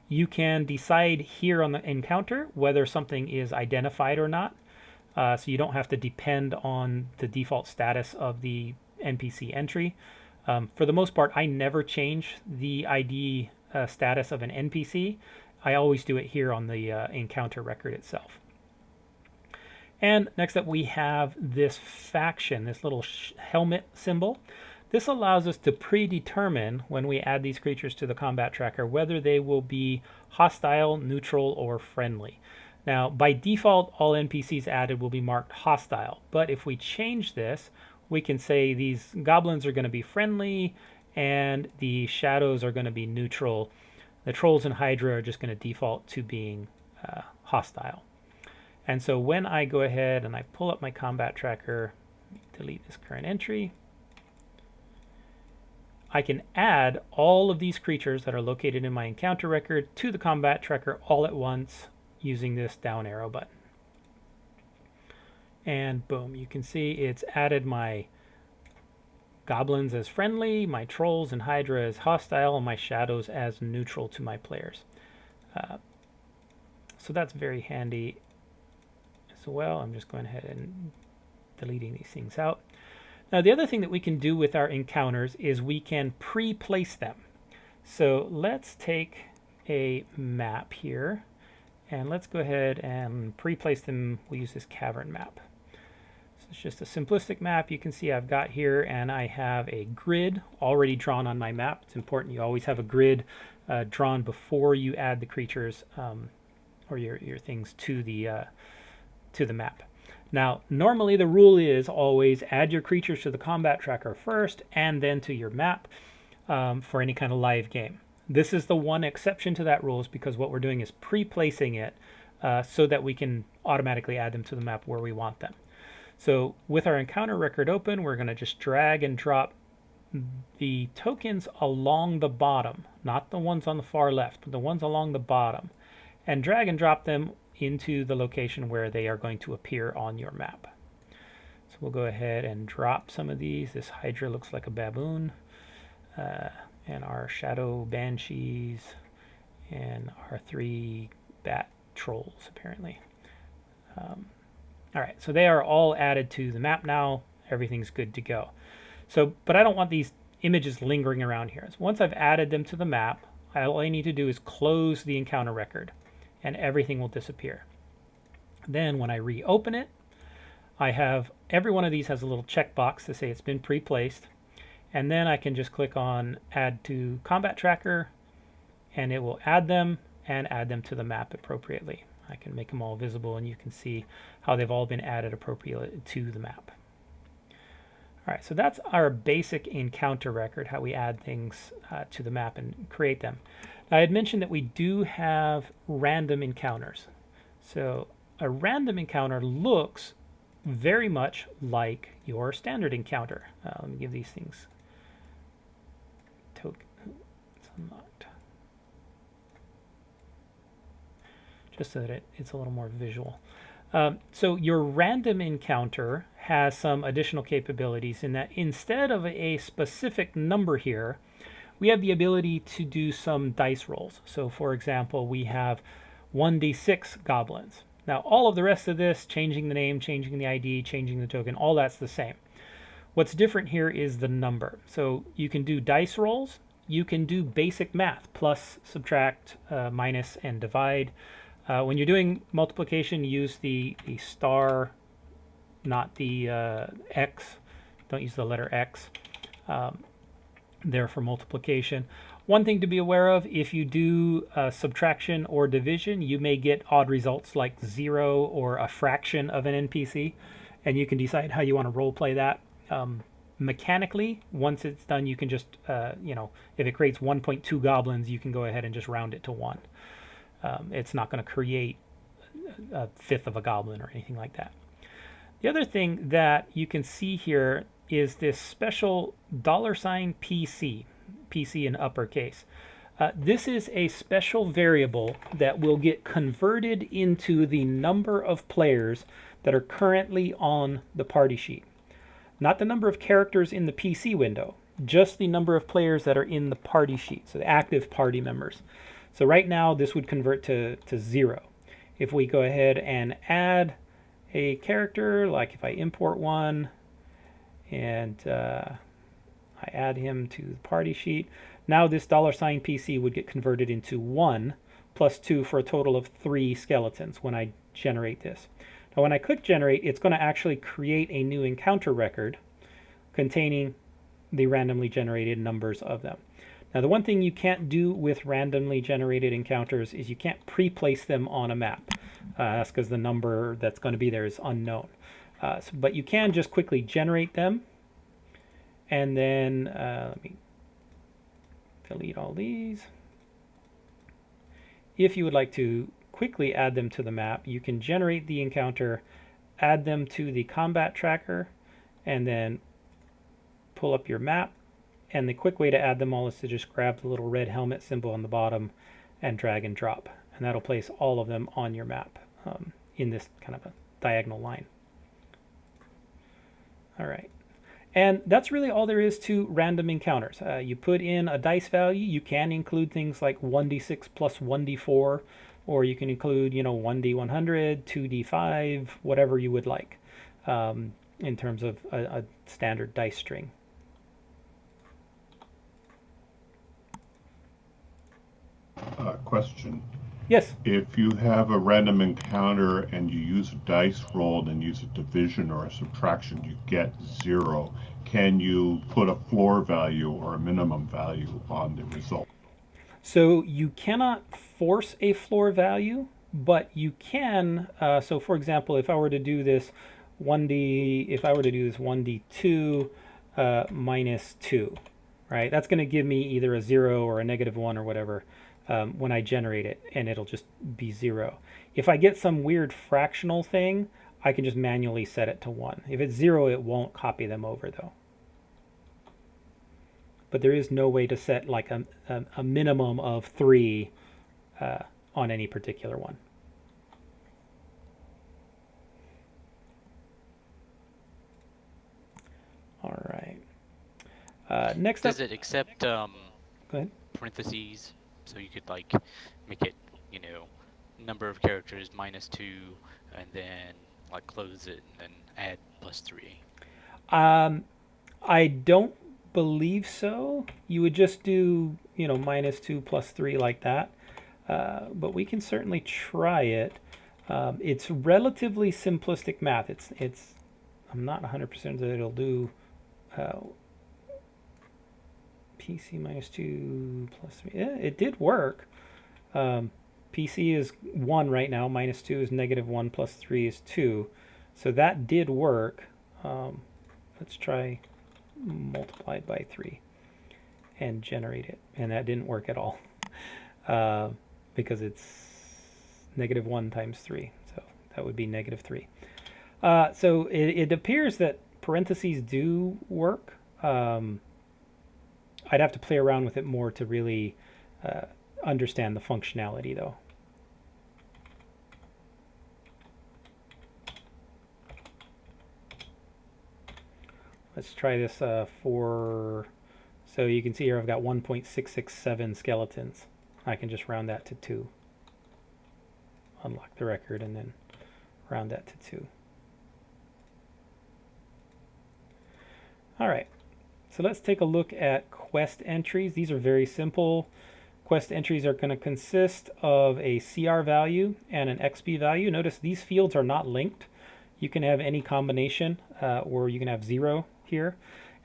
You can decide here on the encounter whether something is identified or not. So you don't have to depend on the default status of the NPC entry. For the most part, I never change the ID status of an NPC. I always do it here on the encounter record itself. And next up we have this faction, this little helmet symbol. This allows us to predetermine when we add these creatures to the combat tracker whether they will be hostile, neutral, or friendly. Now, by default, all NPCs added will be marked hostile, but if we change this, we can say these goblins are going to be friendly and the shadows are going to be neutral. The trolls and hydra are just going to default to being hostile. And so when I go ahead and I pull up my combat tracker, delete this current entry, I can add all of these creatures that are located in my encounter record to the combat tracker all at once using this down arrow button. And boom, you can see it's added my goblins as friendly, my trolls and hydra as hostile, and my shadows as neutral to my players. So that's very handy as well. I'm just going ahead and deleting these things out. Now the other thing that we can do with our encounters is we can pre-place them. So let's take a map here and let's go ahead and pre-place them. We'll use this cavern map. So it's just a simplistic map you can see I've got here, and I have a grid already drawn on my map. It's important you always have a grid drawn before you add the creatures or your things to the map. Now, normally the rule is always add your creatures to the combat tracker first and then to your map for any kind of live game. This is the one exception to that rule, is because what we're doing is pre-placing it so that we can automatically add them to the map where we want them. So with our encounter record open, we're going to just drag and drop the tokens along the bottom, not the ones on the far left, but the ones along the bottom, and drag and drop them into the location where they are going to appear on your map. So we'll go ahead and drop some of these. This hydra looks like a baboon, and our shadow banshees, and our 3 bat trolls apparently. All right, so they are all added to the map now. Everything's good to go. So, but I don't want these images lingering around here. So once I've added them to the map, all I need to do is close the encounter record, and everything will disappear. Then when I reopen it, I have every one of these has a little checkbox to say it's been pre-placed, and then I can just click on add to combat tracker, and it will add them and add them to the map appropriately. I can make them all visible, and you can see how they've all been added appropriately to the map. All right, so that's our basic encounter record, how we add things to the map and create them. Now, I had mentioned that we do have random encounters. So a random encounter looks very much like your standard encounter. Let me give these things token. It's unlocked. Just so that it's a little more visual. So your random encounter has some additional capabilities in that instead of a specific number here, we have the ability to do some dice rolls. So for example, we have 1d6 goblins. Now all of the rest of this, changing the name, changing the ID, changing the token, all that's the same. What's different here is the number. So you can do dice rolls, you can do basic math, plus, subtract, minus, and divide. When you're doing multiplication, use the star, not the X. Don't use the letter X there for multiplication. One thing to be aware of, if you do subtraction or division, you may get odd results like 0 or a fraction of an NPC, and you can decide how you want to role play that. Mechanically, once it's done, you can just, if it creates 1.2 goblins, you can go ahead and just round it to 1. It's not going to create a fifth of a goblin or anything like that. The other thing that you can see here is this special $PC, PC in uppercase. This is a special variable that will get converted into the number of players that are currently on the party sheet. Not the number of characters in the PC window, just the number of players that are in the party sheet, so the active party members. So right now, this would convert to 0. If we go ahead and add a character, like if I import one and I add him to the party sheet, now this $PC would get converted into 1 plus 2 for a total of 3 skeletons when I generate this. Now when I click generate, it's going to actually create a new encounter record containing the randomly generated numbers of them. Now, the one thing you can't do with randomly generated encounters is you can't pre-place them on a map. That's because the number that's going to be there is unknown. But you can just quickly generate them. And then let me delete all these. If you would like to quickly add them to the map, you can generate the encounter, add them to the combat tracker, and then pull up your map. And the quick way to add them all is to just grab the little red helmet symbol on the bottom and drag and drop. And that'll place all of them on your map in this kind of a diagonal line. All right. And that's really all there is to random encounters. You put in a dice value. You can include things like 1d6 plus 1d4, or you can include, 1d100, 2d5, whatever you would like in terms of a standard dice string. Question. Yes. If you have a random encounter and you use a dice roll and use a division or a subtraction, you get 0. Can you put a floor value or a minimum value on the result? So you cannot force a floor value, but you can. So for example, if I were to do this 1d2 minus 2, right? That's going to give me either a 0 or a -1 or whatever. When I generate it, and it'll just be 0. If I get some weird fractional thing, I can just manually set it to 1. If it's 0, it won't copy them over, though. But there is no way to set like a minimum of 3 on any particular one. All right. Next Does up. it accept Go ahead. parentheses? So you could like make it, number of characters -2, and then like close it and then add +3. I don't believe so. You would just do, -2 plus 3 like that. But we can certainly try it. It's relatively simplistic math. I'm not 100% that it'll do PC -2 plus 3. Yeah, it did work. PC is 1 right now. -2 is -1 plus 3 is 2. So that did work. Let's try multiplied by 3 and generate it. And that didn't work at all because it's -1 times 3. So that would be -3. So it appears that parentheses do work. I'd have to play around with it more to really understand the functionality, though. Let's try this for, so you can see here I've got 1.667 skeletons. I can just round that to 2. Unlock the record and then round that to 2. All right, so let's take a look at quest entries. These are very simple. Quest entries are going to consist of a CR value and an XP value. Notice these fields are not linked. You can have any combination, or you can have 0 here,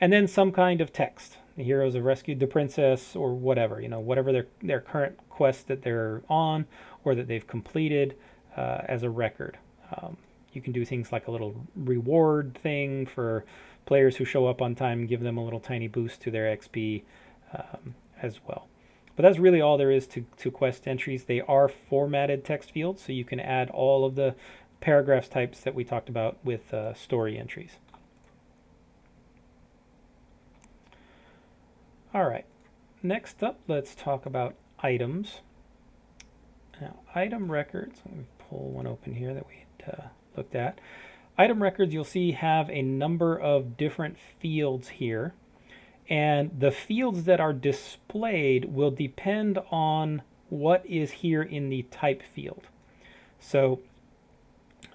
and then some kind of text. The heroes have rescued the princess, or whatever, whatever their current quest that they're on or that they've completed as a record. You can do things like a little reward thing for players who show up on time, give them a little tiny boost to their XP as well. But that's really all there is to quest entries. They are formatted text fields, so you can add all of the paragraphs types that we talked about with story entries. All right, next up, let's talk about items. Now, item records, let me pull one open here that we had looked at. Item records, you'll see, have a number of different fields here. And the fields that are displayed will depend on what is here in the type field. So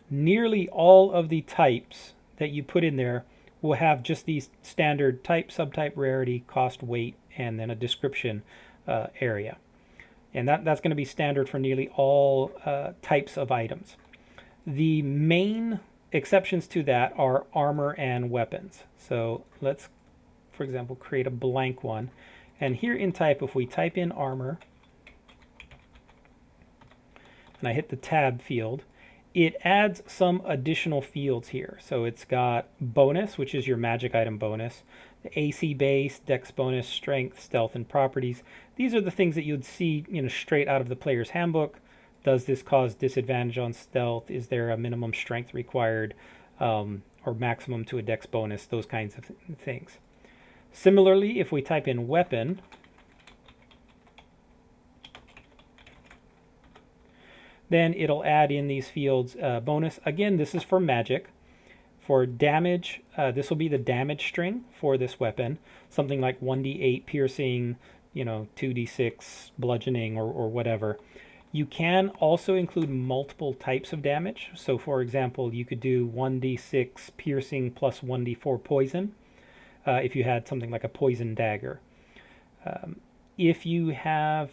nearly all of the types that you put in there will have just these standard type, subtype, rarity, cost, weight, and then a description area. And that's going to be standard for nearly all types of items. The main exceptions to that are armor and weapons. So let's, for example, create a blank one. And here in type, if we type in armor, and I hit the tab field, it adds some additional fields here. So it's got bonus, which is your magic item bonus, the AC base, dex bonus, strength, stealth, and properties. These are the things that you'd see, straight out of the player's handbook. Does this cause disadvantage on stealth? Is there a minimum strength required, or maximum to a dex bonus? Those kinds of things. Similarly, if we type in weapon, then it'll add in these fields bonus. Again, this is for magic. For damage, this will be the damage string for this weapon. Something like 1d8 piercing, 2d6 bludgeoning, or whatever. You can also include multiple types of damage. So for example, you could do 1d6 piercing plus 1d4 poison. If you had something like a poison dagger. If you have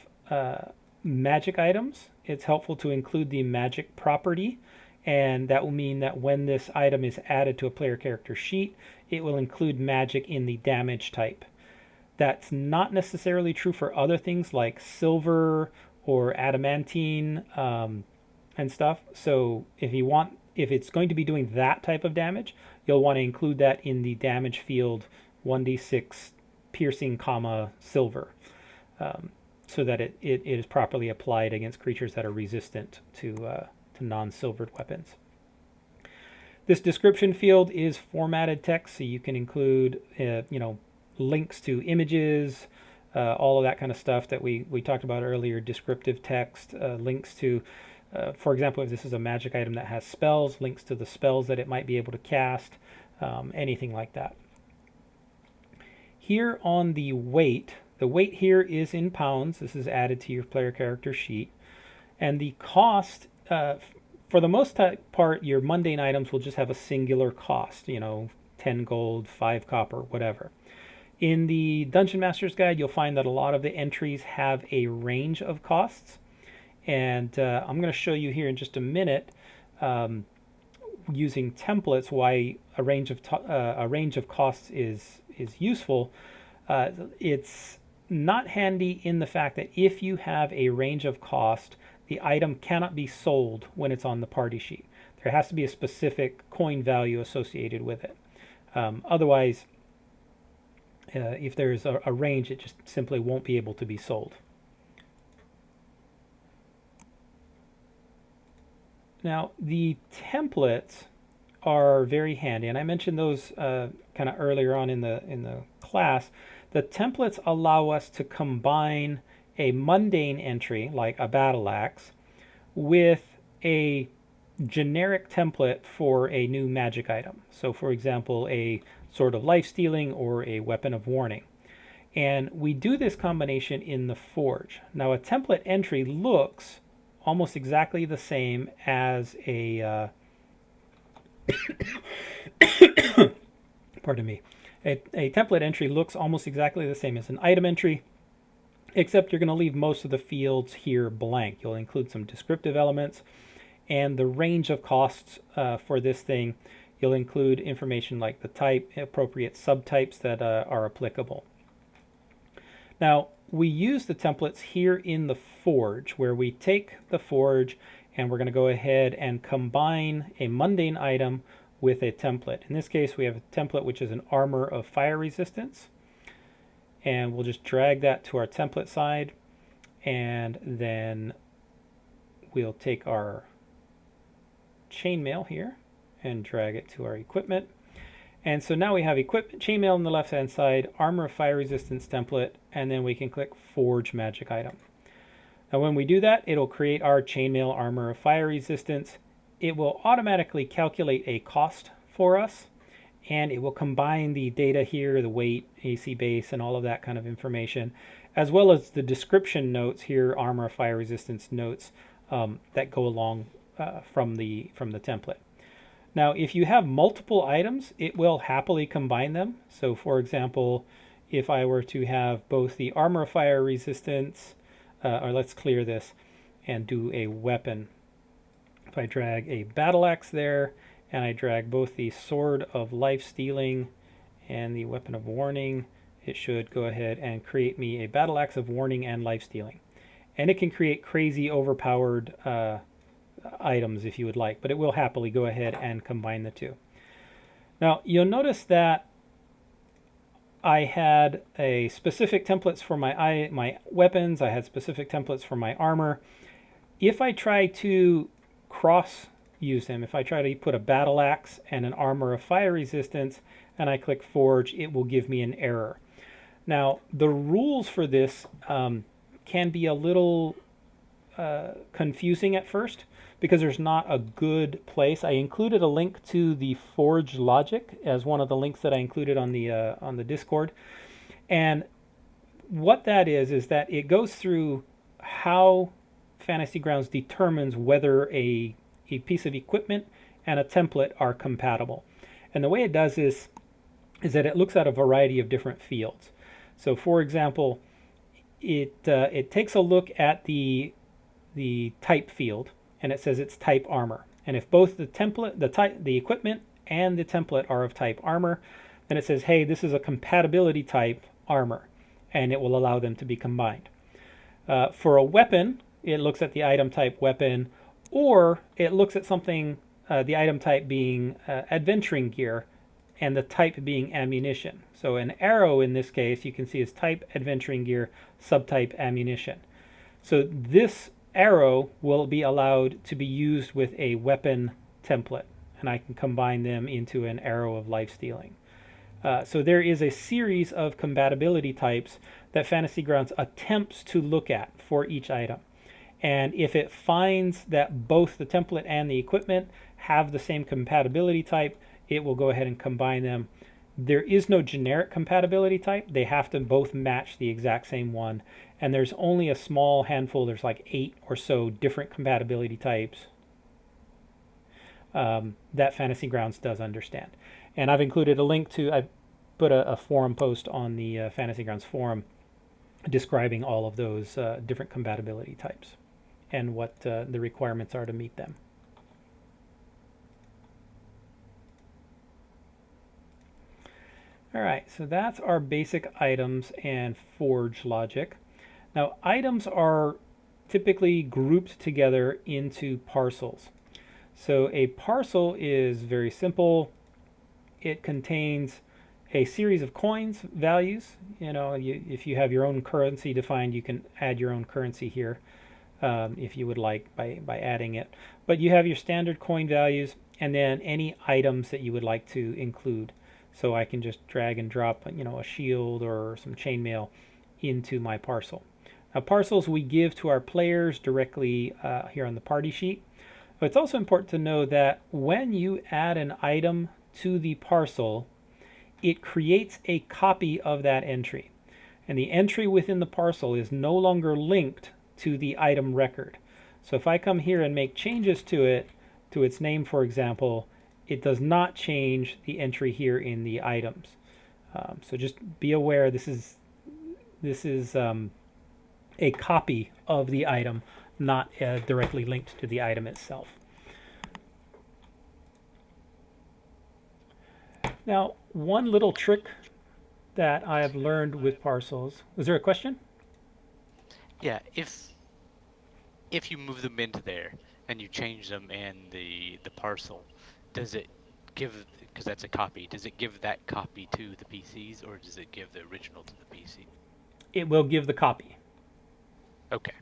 magic items, it's helpful to include the magic property, and that will mean that when this item is added to a player character sheet, it will include magic in the damage type. That's not necessarily true for other things like silver or adamantine and stuff. So if it's going to be doing that type of damage, you'll want to include that in the damage field 1d6 piercing, silver, so that it is properly applied against creatures that are resistant to non-silvered weapons. This description field is formatted text, so you can include links to images, all of that kind of stuff that we talked about earlier, descriptive text, links to, for example, if this is a magic item that has spells, links to the spells that it might be able to cast, anything like that. Here on the weight here is in pounds. This is added to your player character sheet. And the cost, for the most part, your mundane items will just have a singular cost, 10 gold, 5 copper, whatever. In the Dungeon Master's Guide, you'll find that a lot of the entries have a range of costs. And I'm going to show you here in just a minute, using templates, why a range of costs is useful. It's not handy in the fact that if you have a range of cost, the item cannot be sold when it's on the party sheet. There has to be a specific coin value associated with it. Otherwise, if there's a range, it just simply won't be able to be sold. Now, the templates are very handy, and I mentioned those kind of earlier on in the class. The templates allow us to combine a mundane entry like a battle axe with a generic template for a new magic item. So for example, a sword of life stealing or a weapon of warning. And we do this combination in the Forge. Now a template entry looks almost exactly the same as a pardon me. A template entry looks almost exactly the same as an item entry, except you're going to leave most of the fields here blank. You'll include some descriptive elements, and the range of costs for this thing, you'll include information like the type, appropriate subtypes that are applicable. Now, we use the templates here in the Forge, where we take the Forge and we're going to go ahead and combine a mundane item with a template. In this case, we have a template which is an armor of fire resistance, and we'll just drag that to our template side, and then we'll take our chainmail here and drag it to our equipment. And so now we have equipment chainmail on the left hand side, armor of fire resistance template, and then we can click Forge magic item. Now when we do that, it'll create our chainmail armor of fire resistance. It will automatically calculate a cost for us, and it will combine the data here, the weight, AC base, and all of that kind of information, as well as the description notes here, armor of fire resistance notes that go along from the template. Now, if you have multiple items, it will happily combine them. So for example, if I were to have both the armor of fire resistance, or let's clear this and do a weapon. If I drag a battle axe there, and I drag both the sword of life stealing and the weapon of warning, it should go ahead and create me a battle axe of warning and life stealing. And it can create crazy overpowered items if you would like, but it will happily go ahead and combine the two. Now you'll notice that I had a specific templates for my weapons, I had specific templates for my armor. If I try to cross use them, if I try to put a battle axe and an armor of fire resistance and I click Forge, it will give me an error. Now the rules for this can be a little confusing at first, because there's not a good place. I included a link to the Forge logic as one of the links that I included on the Discord. And what that is that it goes through how Fantasy Grounds determines whether a piece of equipment and a template are compatible. And the way it does is that it looks at a variety of different fields. So for example, it takes a look at the type field, and it says it's type armor. And if both the equipment and the template are of type armor, then it says, hey, this is a compatibility type armor, and it will allow them to be combined. For a weapon, it looks at the item type weapon, or it looks at something, the item type being adventuring gear, and the type being ammunition. So an arrow in this case, you can see is type adventuring gear, subtype ammunition. So this arrow will be allowed to be used with a weapon template, and I can combine them into an arrow of life stealing. So there is a series of compatibility types that Fantasy Grounds attempts to look at for each item. And if it finds that both the template and the equipment have the same compatibility type, it will go ahead and combine them. There is no generic compatibility type. They have to both match the exact same one. And there's only a small handful, there's like 8 or so different compatibility types that Fantasy Grounds does understand. And I've included a link to, I put a forum post on the Fantasy Grounds forum describing all of those different compatibility types and what the requirements are to meet them. All right, so that's our basic items and Forge logic. Now, items are typically grouped together into parcels. So a parcel is very simple. It contains a series of coins values. You know, if you have your own currency defined, you can add your own currency here if you would like by adding it. But you have your standard coin values, and then any items that you would like to include. So I can just drag and drop, a shield or some chainmail into my parcel. Now, parcels we give to our players directly here on the party sheet. But it's also important to know that when you add an item to the parcel, it creates a copy of that entry. And the entry within the parcel is no longer linked to the item record. So if I come here and make changes to it, to its name, for example, it does not change the entry here in the items. So just be aware this is a copy of the item, not directly linked to the item itself. Now, one little trick that I have learned with parcels. Was there a question? Yeah, if you move them into there and you change them in the parcel, does it give, because that's a copy, does it give that copy to the PCs or does it give the original to the PC? It will give the copy. Okay.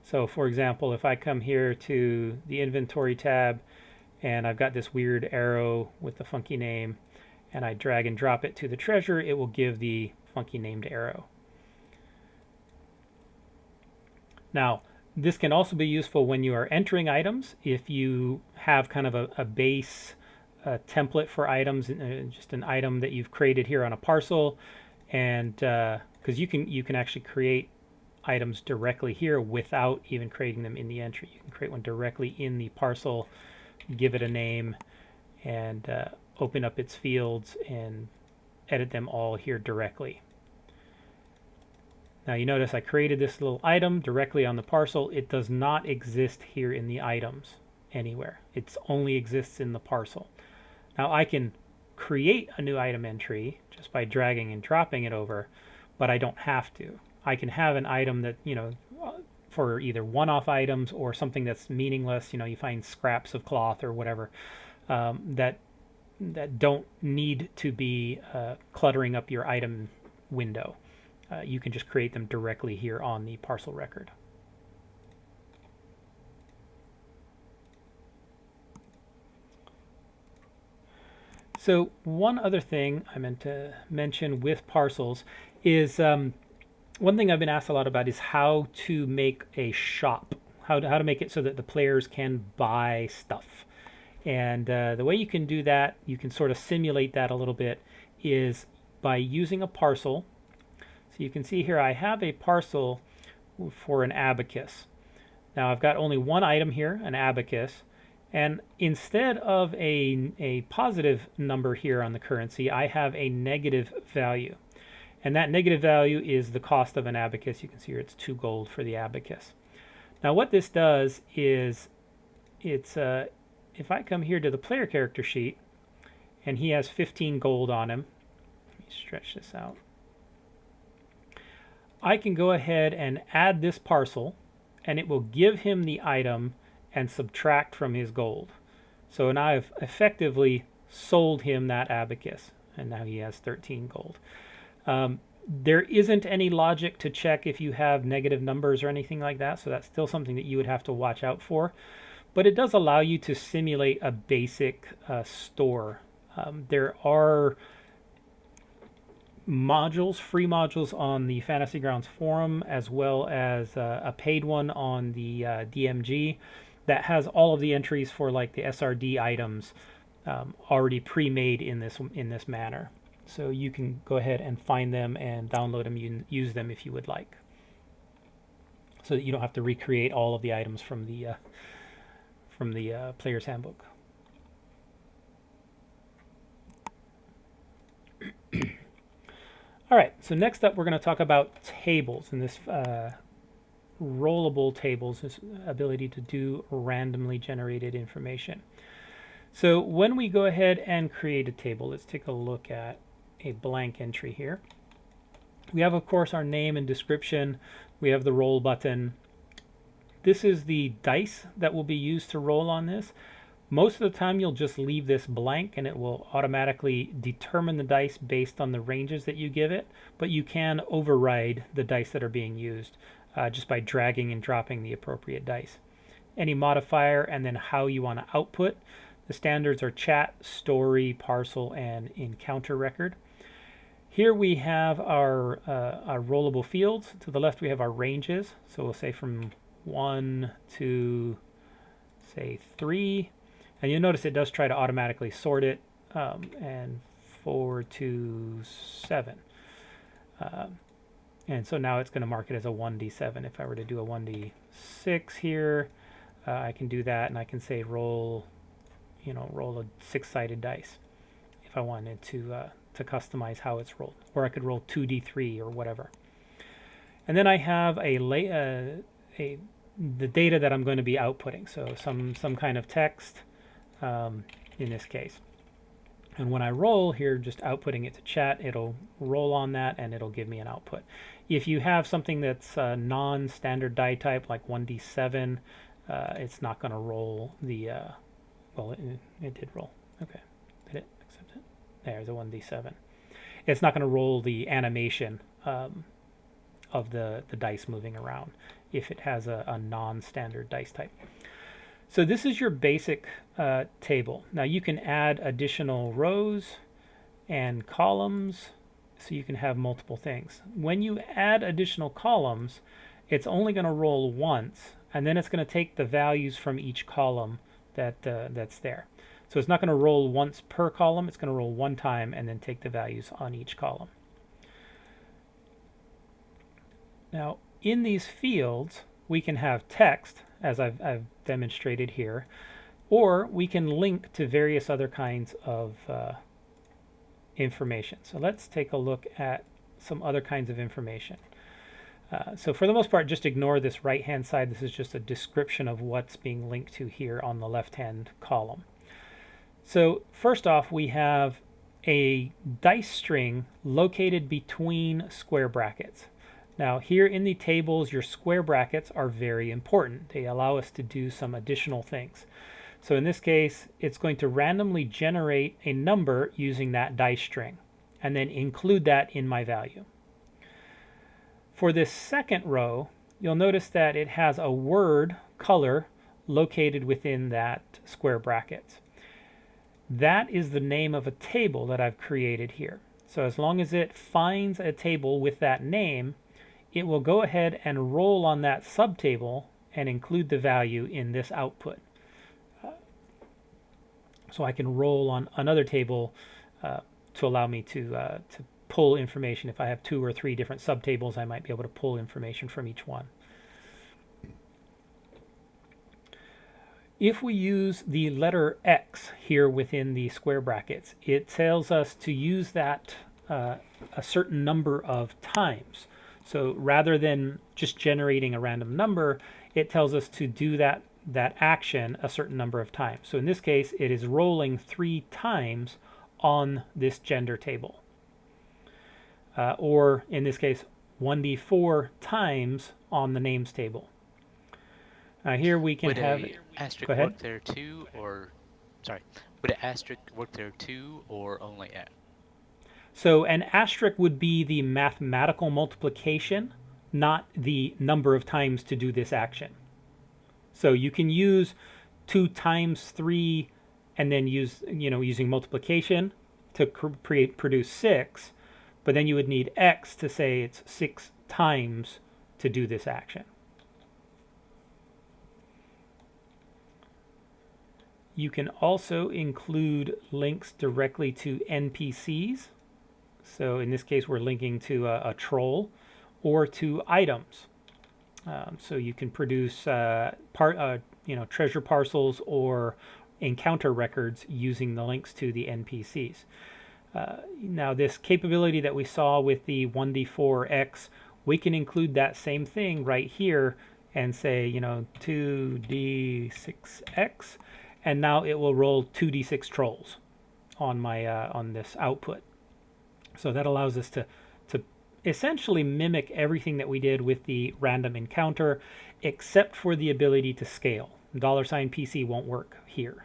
So for example, if I come here to the inventory tab and I've got this weird arrow with the funky name and I drag and drop it to the treasure, it will give the funky named arrow. Now, this can also be useful when you are entering items. If you have kind of a base template for items, just an item that you've created here on a parcel, and because you can actually create items directly here without even creating them in the entry. You can create one directly in the parcel, give it a name, and open up its fields and edit them all here directly. Now you notice I created this little item directly on the parcel. It does not exist here in the items anywhere. It only exists in the parcel. Now I can create a new item entry just by dragging and dropping it over, but I don't have to. I can have an item that, for either one-off items or something that's meaningless, you find scraps of cloth or whatever, that don't need to be cluttering up your item window. You can just create them directly here on the parcel record. So one other thing I meant to mention with parcels is one thing I've been asked a lot about is how to make a shop, how to make it so that the players can buy stuff. And the way you can do that, you can sort of simulate that a little bit, is by using a parcel. So you can see here I have a parcel for an abacus. Now I've got only one item here, an abacus, and instead of a positive number here on the currency, I have a negative value. And that negative value is the cost of an abacus. You can see here it's 2 gold for the abacus. Now what this does is, it's if I come here to the player character sheet, and he has 15 gold on him, let me stretch this out. I can go ahead and add this parcel, and it will give him the item and subtract from his gold. So now I've effectively sold him that abacus, and now he has 13 gold. There isn't any logic to check if you have negative numbers or anything like that, so that's still something that you would have to watch out for. But it does allow you to simulate a basic store. There are modules, free modules on the Fantasy Grounds forum, as well as a paid one on the DMG that has all of the entries for like the SRD items already pre-made in this manner. So you can go ahead and find them and download them and use them if you would like, so that you don't have to recreate all of the items from the player's handbook. All right, so next up we're going to talk about tables, and this rollable tables, this ability to do randomly generated information. So when we go ahead and create a table, let's take a look at a blank entry here. We have, of course, our name and description. We have the roll button. This is the dice that will be used to roll on this. Most of the time you'll just leave this blank and it will automatically determine the dice based on the ranges that you give it, but you can override the dice that are being used just by dragging and dropping the appropriate dice. any modifier, and then how you want to output. The standards are chat, story, parcel, and encounter record. Here we have our rollable fields. To the left we have our ranges. So we'll say from 1 to say 3. And you'll notice it does try to automatically sort it, and 4 to 7. And so now it's going to mark it as a 1d7. If I were to do a 1d6 here, I can do that, and I can say roll a 6-sided dice if I wanted to customize how it's rolled. Or I could roll 2d3 or whatever. And then I have the data that I'm going to be outputting. So some kind of text in this case. And when I roll here, just outputting it to chat, it'll roll on that and it'll give me an output. If you have something that's non-standard die type, like 1d7, it's not going to roll the, well, it did roll. Okay. Did it accept it? There's a 1d7. It's not going to roll the animation of the dice moving around if it has a non-standard dice type. So this is your basic table. Now you can add additional rows and columns, so you can have multiple things. When you add additional columns, it's only going to roll once, and then it's going to take the values from each column that's there. So it's not going to roll once per column, it's going to roll one time and then take the values on each column. Now in these fields, we can have text, as I've demonstrated here, or we can link to various other kinds of information. So let's take a look at some other kinds of information. So for the most part, just ignore this right-hand side. This is just a description of what's being linked to here on the left-hand column. So first off, we have a dice string located between square brackets. Now here in the tables, your square brackets are very important. They allow us to do some additional things. So in this case, it's going to randomly generate a number using that dice string and then include that in my value. For this second row, you'll notice that it has a word color located within that square brackets. That is the name of a table that I've created here. So as long as it finds a table with that name, it will go ahead and roll on that subtable and include the value in this output. So I can roll on another table to allow me to pull information. If I have 2 or 3 different subtables, I might be able to pull information from each one. If we use the letter X here within the square brackets, it tells us to use that a certain number of times. So rather than just generating a random number, it tells us to do that action a certain number of times. So in this case, it is rolling 3 times on this gender table. Or in this case, 1d4 times on the names table. Here we can have asterisk go ahead. work there too, or sorry, would an asterisk work there too, or only at? So an asterisk would be the mathematical multiplication, not the number of times to do this action. So you can use 2 times 3 and then use, using multiplication to produce 6, but then you would need X to say it's 6 times to do this action. You can also include links directly to NPCs. So in this case, we're linking to a troll or to items. So you can produce treasure parcels or encounter records using the links to the NPCs. Now this capability that we saw with the 1d4x, we can include that same thing right here and say, 2d6x, and now it will roll 2d6 trolls on my on this output. So that allows us to essentially mimic everything that we did with the random encounter, except for the ability to scale. $PC won't work here.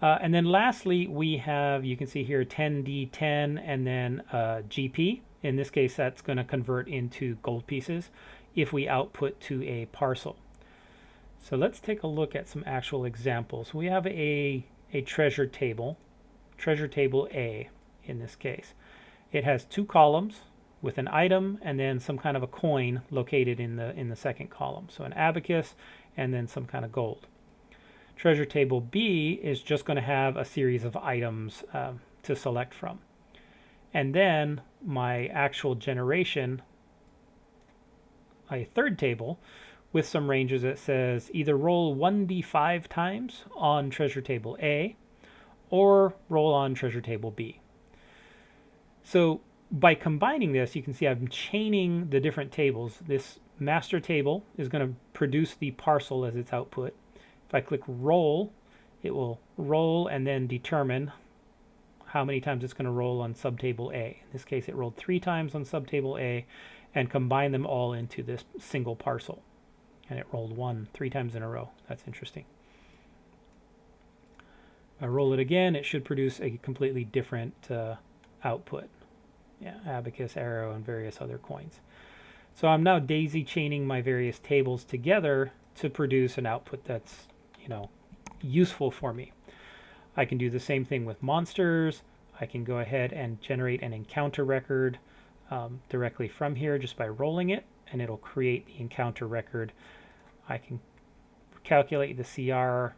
And then lastly, we have, you can see here, 10D10 and then GP. In this case, that's going to convert into gold pieces if we output to a parcel. So let's take a look at some actual examples. We have a treasure table A in this case. It has 2 columns with an item and then some kind of a coin located in the second column. So an abacus and then some kind of gold. Treasure table B is just going to have a series of items to select from. And then my actual generation, a third table with some ranges that says either roll 1d5 times on treasure table A or roll on treasure table B. So by combining this, you can see I'm chaining the different tables. This master table is going to produce the parcel as its output. If I click roll, it will roll and then determine how many times it's going to roll on subtable A. In this case, it rolled 3 times on subtable A and combine them all into this single parcel. And it rolled 1 3 times in a row. That's interesting. If I roll it again, it should produce a completely different output. Yeah, abacus, arrow, and various other coins. So I'm now daisy chaining my various tables together to produce an output that's, useful for me. I can do the same thing with monsters. I can go ahead and generate an encounter record directly from here just by rolling it, and it'll create the encounter record. I can calculate the CR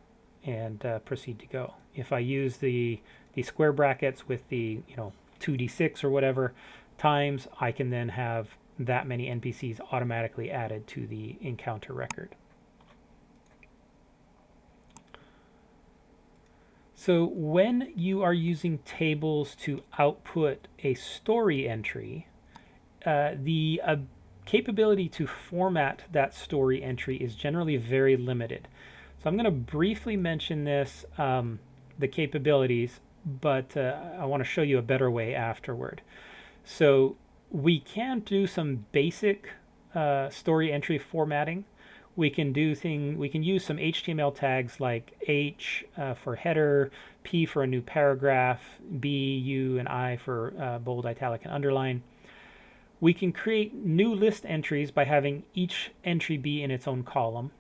and proceed to go. If I use the square brackets with the 2d6 or whatever times, I can then have that many NPCs automatically added to the encounter record. So when you are using tables to output a story entry, the capability to format that story entry is generally very limited. So I'm going to briefly mention this, the capabilities, but I want to show you a better way afterward. So we can do some basic story entry formatting. We can use some HTML tags like H for header, P for a new paragraph, B, U, and I for bold, italic, and underline. We can create new list entries by having each entry be in its own column.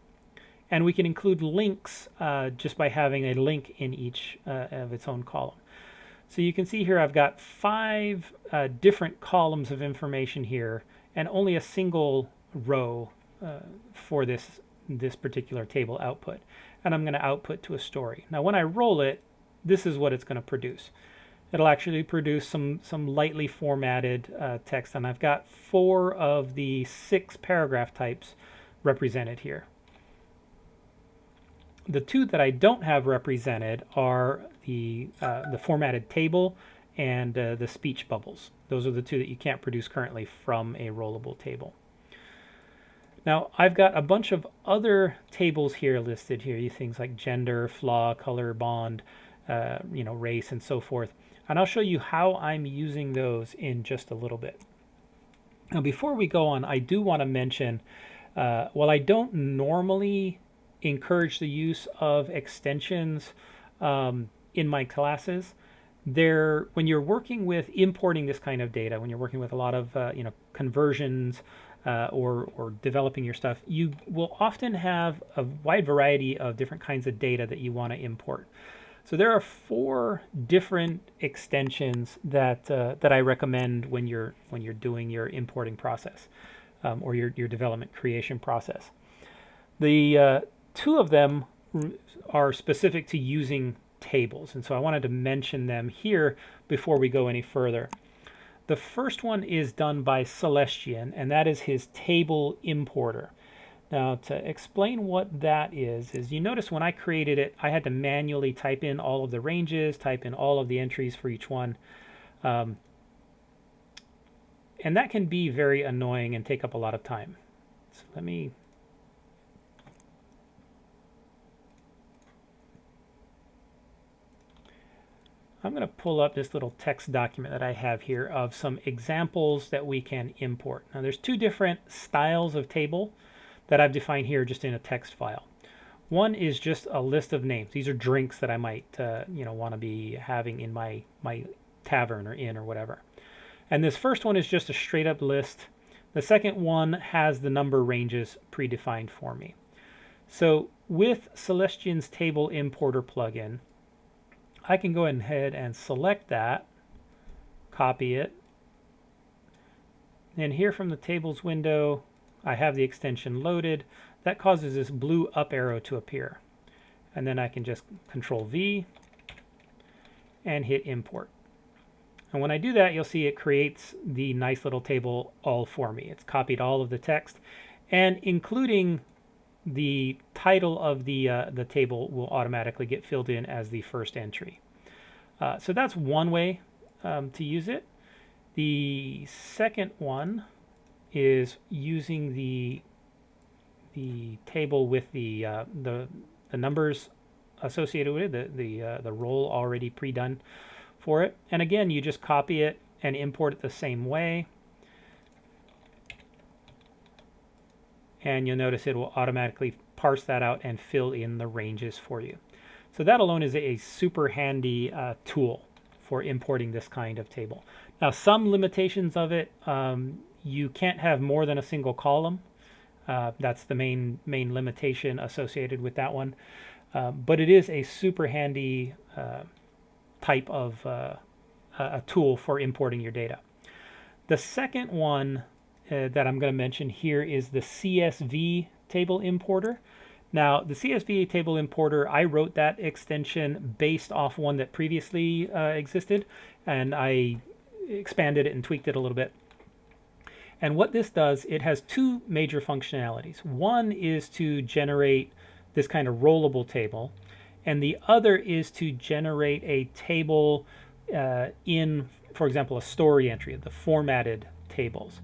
And we can include links just by having a link in each of its own column. So you can see here I've got 5 different columns of information here and only a single row for this particular table output. And I'm going to output to a story. Now when I roll it, this is what it's going to produce. It'll actually produce some lightly formatted text, and I've got 4 of the 6 paragraph types represented here. The 2 that I don't have represented are the formatted table and the speech bubbles. Those are the 2 that you can't produce currently from a rollable table. Now I've got a bunch of other tables here listed here, things like gender, flaw, color, bond, race, and so forth. And I'll show you how I'm using those in just a little bit. Now before we go on, I do want to mention, while I don't normally encourage the use of extensions in my classes, when you're working with importing this kind of data, when you're working with a lot of conversions or developing your stuff, you will often have a wide variety of different kinds of data that you want to import. So there are 4 different extensions that I recommend when you're doing your importing process or your development creation process. The 2 of them are specific to using tables, and so I wanted to mention them here before we go any further. The first one is done by Celestian, and that is his table importer. Now, to explain what that is you notice when I created it, I had to manually type in all of the ranges, type in all of the entries for each one. And that can be very annoying and take up a lot of time. So I'm going to pull up this little text document that I have here of some examples that we can import. Now there's 2 different styles of table that I've defined here just in a text file. One is just a list of names. These are drinks that I might want to be having in my tavern or inn or whatever. And this first one is just a straight up list. The second one has the number ranges predefined for me. So with Celestian's Table Importer plugin, I can go ahead and select that, copy it, and here from the tables window, I have the extension loaded. That causes this blue up arrow to appear. And then I can just Control V and hit import. And when I do that, you'll see it creates the nice little table all for me. It's copied all of the text, and including the title of the table will automatically get filled in as the first entry. So that's one way to use it. The second one is using the table with the numbers associated with it, the role already pre-done for it. And again, you just copy it and import it the same way. And you'll notice it will automatically parse that out and fill in the ranges for you. So that alone is a super handy tool for importing this kind of table. Now, some limitations of it, you can't have more than a single column. That's the main limitation associated with that one. But it is a super handy type of a tool for importing your data. The second one that I'm going to mention here is the CSV table importer. Now, the CSV table importer, I wrote that extension based off one that previously existed, and I expanded it and tweaked it a little bit. And what this does, it has two major functionalities. One is to generate this kind of rollable table, and the other is to generate a table in, for example, a story entry, the formatted tables.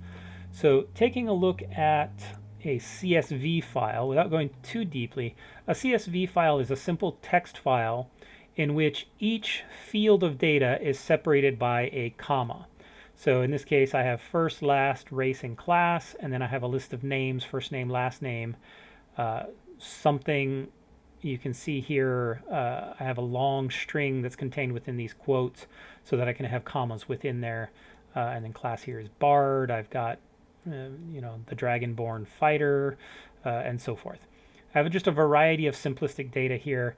So taking a look at a CSV file, without going too deeply, a CSV file is a simple text file in which each field of data is separated by a comma. So in this case, I have first, last, race, and class, and then I have a list of names, first name, last name, something you can see here. I have a long string that's contained within these quotes so that I can have commas within there. And then class here is Bard. I've got, the Dragonborn fighter, and so forth. I have just a variety of simplistic data here.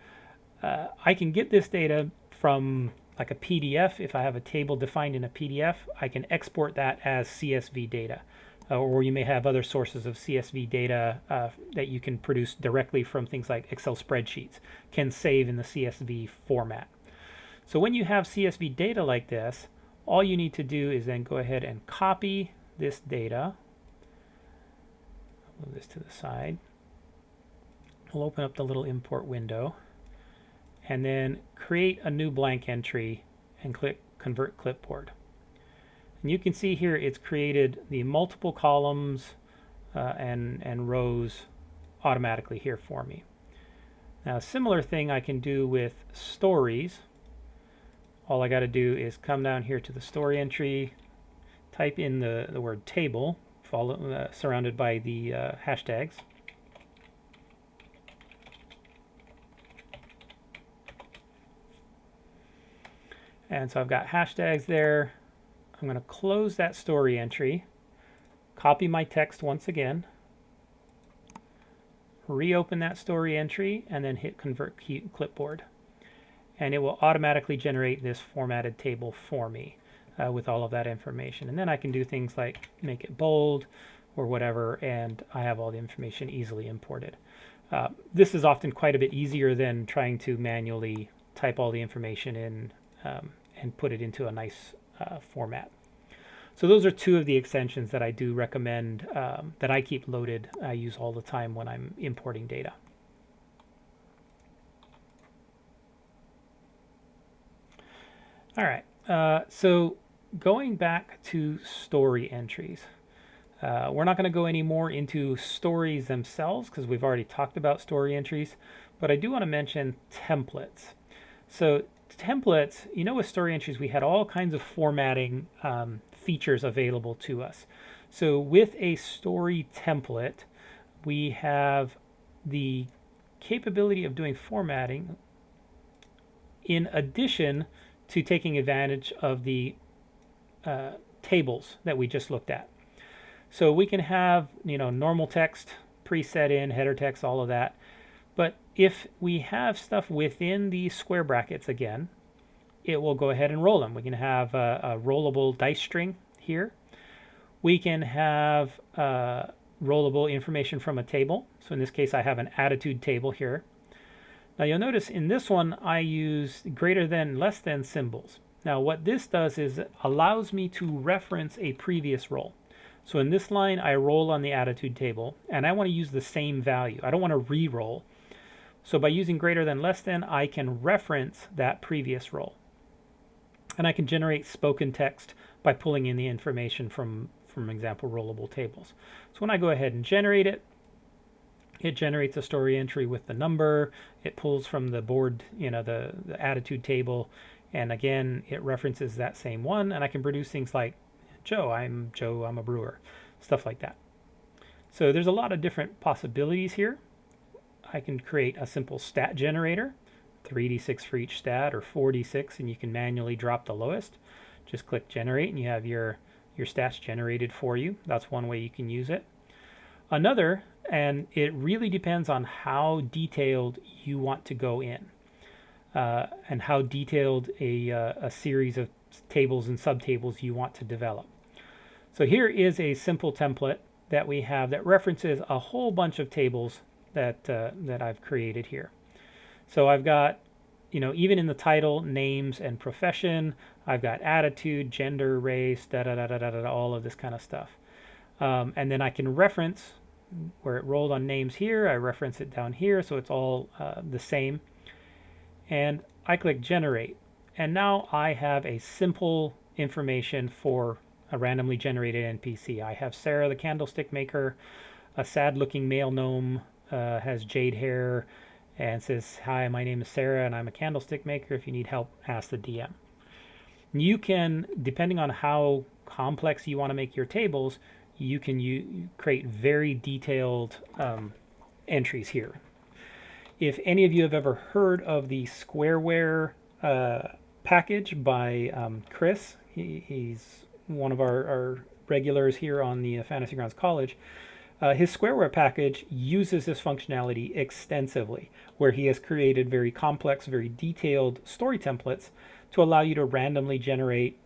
I can get this data from like a PDF. If I have a table defined in a PDF, I can export that as CSV data. Or you may have other sources of CSV data that you can produce directly from things like Excel spreadsheets, can save in the CSV format. So when you have CSV data like this, all you need to do is then go ahead and copy this data. I'll move this to the side. We'll open up the little import window and then create a new blank entry and click Convert Clipboard. And you can see here it's created the multiple columns and rows automatically here for me. Now, a similar thing I can do with stories. All I got to do is come down here to the story entry, type in the word table, surrounded by the hashtags. And so I've got hashtags there. I'm going to close that story entry, copy my text once again, reopen that story entry, and then hit Convert Clipboard. And it will automatically generate this formatted table for me with all of that information. And then I can do things like make it bold or whatever, and I have all the information easily imported. This is often quite a bit easier than trying to manually type all the information in and put it into a nice format. So those are two of the extensions that I do recommend that I keep loaded. I use all the time when I'm importing data. All right, so going back to story entries. We're not going to go any more into stories themselves because we've already talked about story entries, but I do want to mention templates. So templates, with story entries, we had all kinds of formatting features available to us. So with a story template, we have the capability of doing formatting in addition to taking advantage of the tables that we just looked at. So we can have, normal text preset in, header text, all of that. But if we have stuff within these square brackets again, it will go ahead and roll them. We can have a rollable dice string here. We can have rollable information from a table. So in this case, I have an attitude table here. Now you'll notice in this one, I use greater than, less than symbols. Now what this does is it allows me to reference a previous roll. So in this line, I roll on the attitude table, and I want to use the same value. I don't want to re-roll. So by using greater than, less than, I can reference that previous roll. And I can generate spoken text by pulling in the information from example, rollable tables. So when I go ahead and generate it, it generates a story entry with the number. It pulls from the board, the attitude table. And again, it references that same one. And I can produce things like, I'm Joe, I'm a brewer, stuff like that. So there's a lot of different possibilities here. I can create a simple stat generator, 3d6 for each stat or 4d6, and you can manually drop the lowest. Just click generate and you have your stats generated for you. That's one way you can use it. Another, and it really depends on how detailed you want to go in and how detailed a series of tables and subtables you want to develop. So here is a simple template that we have that references a whole bunch of tables that I've created here. So I've got, even in the title, names and profession. I've got attitude, gender, race, all of this kind of stuff. And then I can reference where it rolled on names here. I reference it down here, so it's all the same. And I click generate. And now I have a simple information for a randomly generated NPC. I have Sarah, the candlestick maker, a sad-looking male gnome, has jade hair, and says, "Hi, my name is Sarah, and I'm a candlestick maker. If you need help, ask the DM." You can, depending on how complex you want to make your tables, you can create very detailed entries here. If any of you have ever heard of the Squareware package by Chris, he's one of our regulars here on the Fantasy Grounds College. His Squareware package uses this functionality extensively, where he has created very complex, very detailed story templates to allow you to randomly generate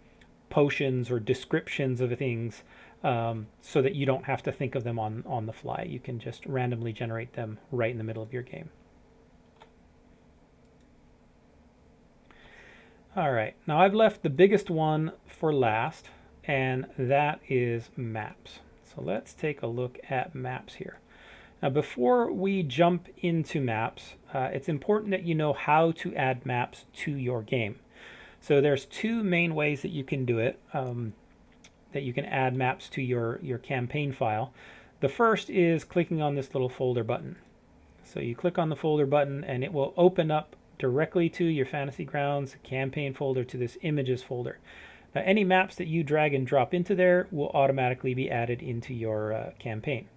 potions or descriptions of things so that you don't have to think of them on the fly. You can just randomly generate them right in the middle of your game. All right, now I've left the biggest one for last, and that is maps. So let's take a look at maps here. Now before we jump into maps, it's important that you know how to add maps to your game. So there's two main ways that you can do it, that you can add maps to your campaign file. The first is clicking on this little folder button. So you click on the folder button and it will open up directly to your Fantasy Grounds campaign folder, to this images folder. Now, any maps that you drag and drop into there will automatically be added into your campaign.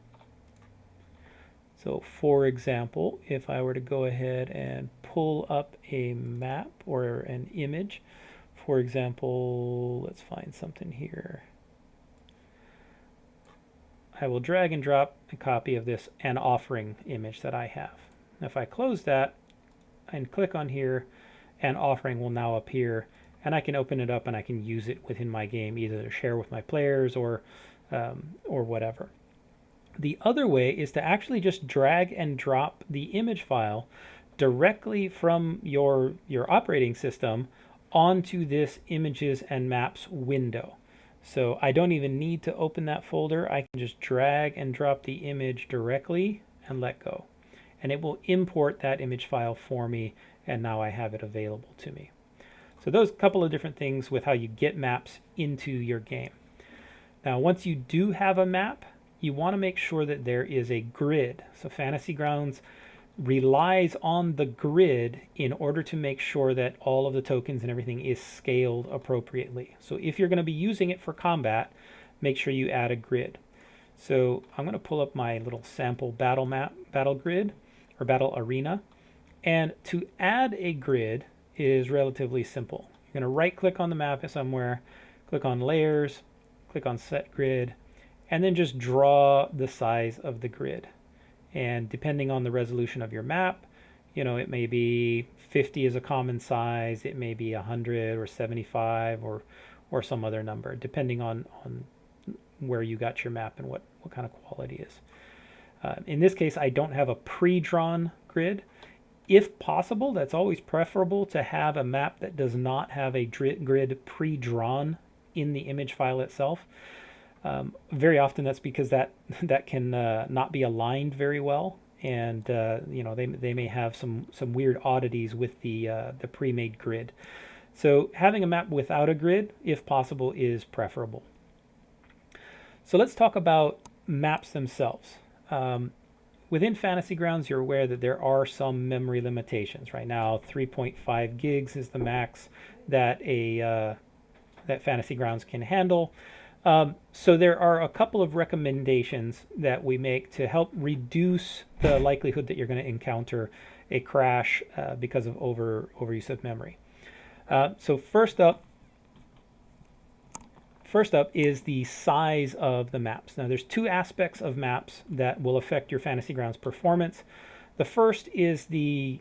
So for example, if I were to go ahead and pull up a map or an image, for example, let's find something here. I will drag and drop a copy of this An Offering image that I have. Now, if I close that and click on here, An Offering will now appear, and I can open it up and I can use it within my game, either to share with my players or whatever. The other way is to actually just drag and drop the image file directly from your operating system onto this images and maps window. So I don't even need to open that folder. I can just drag and drop the image directly and let go. And it will import that image file for me, and now I have it available to me. So those couple of different things with how you get maps into your game. Now, once you do have a map, you want to make sure that there is a grid. So Fantasy Grounds relies on the grid in order to make sure that all of the tokens and everything is scaled appropriately. So if you're going to be using it for combat, make sure you add a grid. So I'm going to pull up my little sample battle grid or battle arena. And to add a grid is relatively simple. You're going to right click on the map somewhere, click on layers, click on set grid, and then just draw the size of the grid. And depending on the resolution of your map, it may be 50 is a common size, it may be 100 or 75 or some other number, depending on where you got your map and what kind of quality is. In this case, I don't have a pre-drawn grid. If possible, that's always preferable to have a map that does not have a grid pre-drawn in the image file itself. Very often that's because that can not be aligned very well, and they may have some weird oddities with the pre-made grid. So having a map without a grid, if possible, is preferable. So let's talk about maps themselves. Within Fantasy Grounds, you're aware that there are some memory limitations. Right now, 3.5 gigs is the max that that Fantasy Grounds can handle. So there are a couple of recommendations that we make to help reduce the likelihood that you're going to encounter a crash because of overuse of memory. So first up is the size of the maps. Now there's two aspects of maps that will affect your Fantasy Grounds performance. The first is the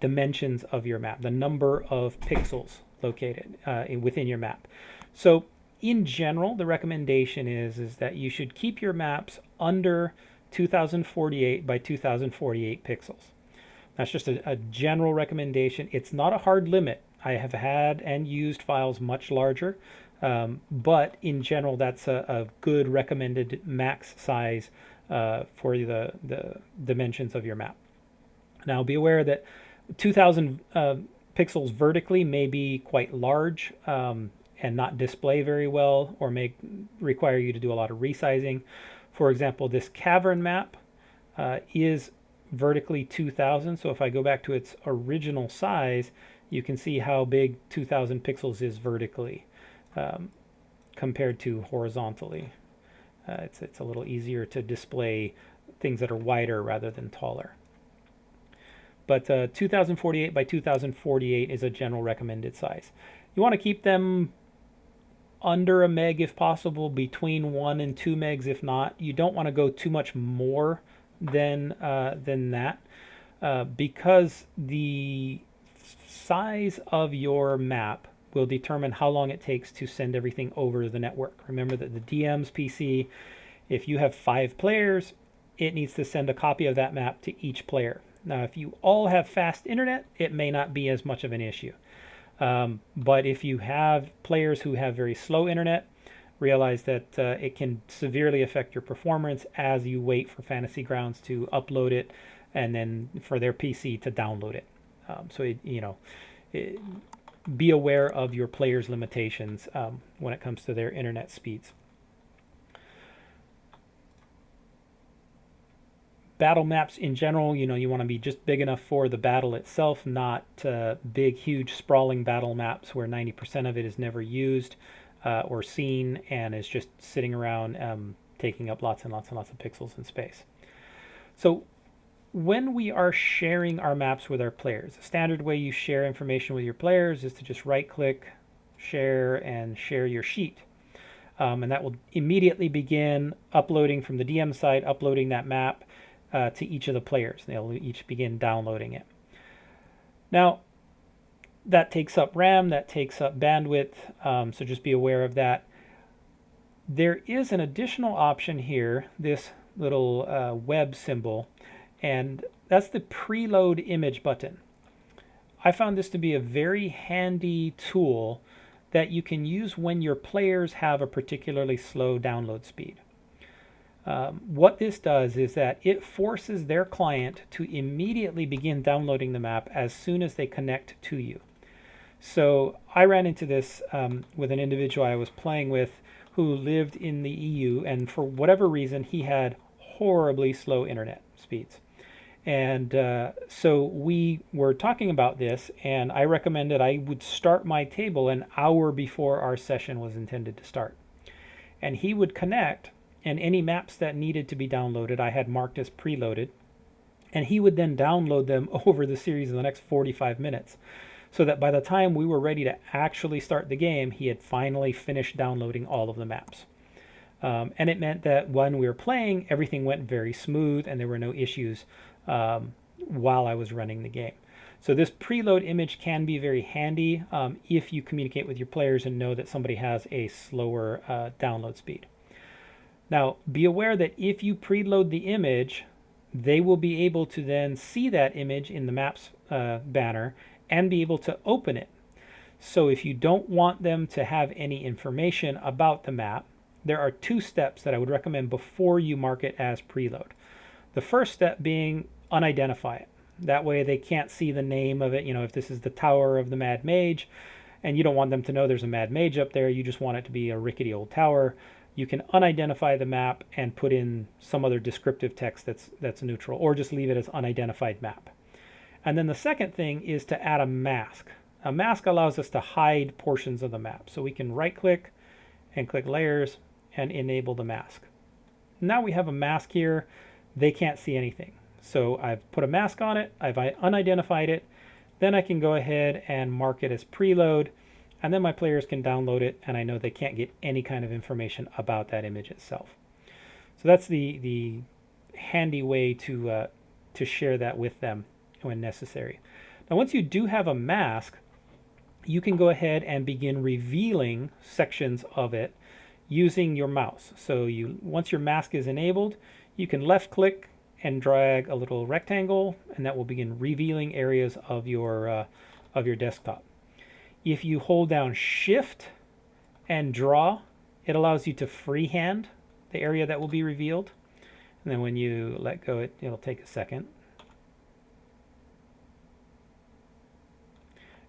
dimensions of your map, the number of pixels located within your map. So in general, the recommendation is that you should keep your maps under 2048 by 2048 pixels. That's just a general recommendation. It's not a hard limit. I have had and used files much larger, but in general, that's a good recommended max size for the dimensions of your map. Now, be aware that 2000 pixels vertically may be quite large and not display very well, or may require you to do a lot of resizing. For example, this cavern map is vertically 2000, so if I go back to its original size, you can see how big 2000 pixels is vertically compared to horizontally. It's a little easier to display things that are wider rather than taller. But 2048 by 2048 is a general recommended size. You want to keep them under a meg if possible, between 1 and 2 megs if not. You don't want to go too much more than that because the size of your map will determine how long it takes to send everything over the network. Remember that the DM's PC, if you have 5 players, it needs to send a copy of that map to each player. Now, if you all have fast internet, it may not be as much of an issue. But if you have players who have very slow internet, realize that it can severely affect your performance as you wait for Fantasy Grounds to upload it and then for their PC to download it. Be aware of your players' limitations when it comes to their internet speeds. Battle maps in general, you want to be just big enough for the battle itself, not big, huge, sprawling battle maps where 90% of it is never used or seen and is just sitting around taking up lots and lots and lots of pixels in space. So when we are sharing our maps with our players, the standard way you share information with your players is to just right-click, share, and share your sheet. And that will immediately begin uploading from the DM side, uploading that map to each of the players. They'll each begin downloading it. Now, that takes up RAM, that takes up bandwidth, so just be aware of that. There is an additional option here, this little web symbol, and that's the preload image button. I found this to be a very handy tool that you can use when your players have a particularly slow download speed. What this does is that it forces their client to immediately begin downloading the map as soon as they connect to you. So I ran into this with an individual I was playing with who lived in the EU, and for whatever reason he had horribly slow internet speeds. And so we were talking about this, and I recommended I would start my table an hour before our session was intended to start. And he would connect, and any maps that needed to be downloaded I had marked as preloaded, and he would then download them over the series in the next 45 minutes, so that by the time we were ready to actually start the game, he had finally finished downloading all of the maps. And it meant that when we were playing, everything went very smooth and there were no issues while I was running the game. So this preload image can be very handy if you communicate with your players and know that somebody has a slower download speed. Now, be aware that if you preload the image, they will be able to then see that image in the maps banner and be able to open it. So if you don't want them to have any information about the map, there are 2 steps that I would recommend before you mark it as preload. The first step being unidentify it. That way they can't see the name of it. You know, if this is the Tower of the Mad Mage and you don't want them to know there's a Mad Mage up there, you just want it to be a rickety old tower, you can unidentify the map and put in some other descriptive text that's neutral, or just leave it as unidentified map. And then the second thing is to add a mask. A mask allows us to hide portions of the map. So we can right click and click layers and enable the mask. Now we have a mask here. They can't see anything. So I've put a mask on it, I've unidentified it, then I can go ahead and mark it as preload, and then my players can download it and I know they can't get any kind of information about that image itself. So that's the handy way to share that with them when necessary. Now once you do have a mask, you can go ahead and begin revealing sections of it using your mouse. So once your mask is enabled, you can left click and drag a little rectangle, and that will begin revealing areas of your desktop. If you hold down Shift and draw, it allows you to freehand the area that will be revealed. And then when you let go, it'll take a second.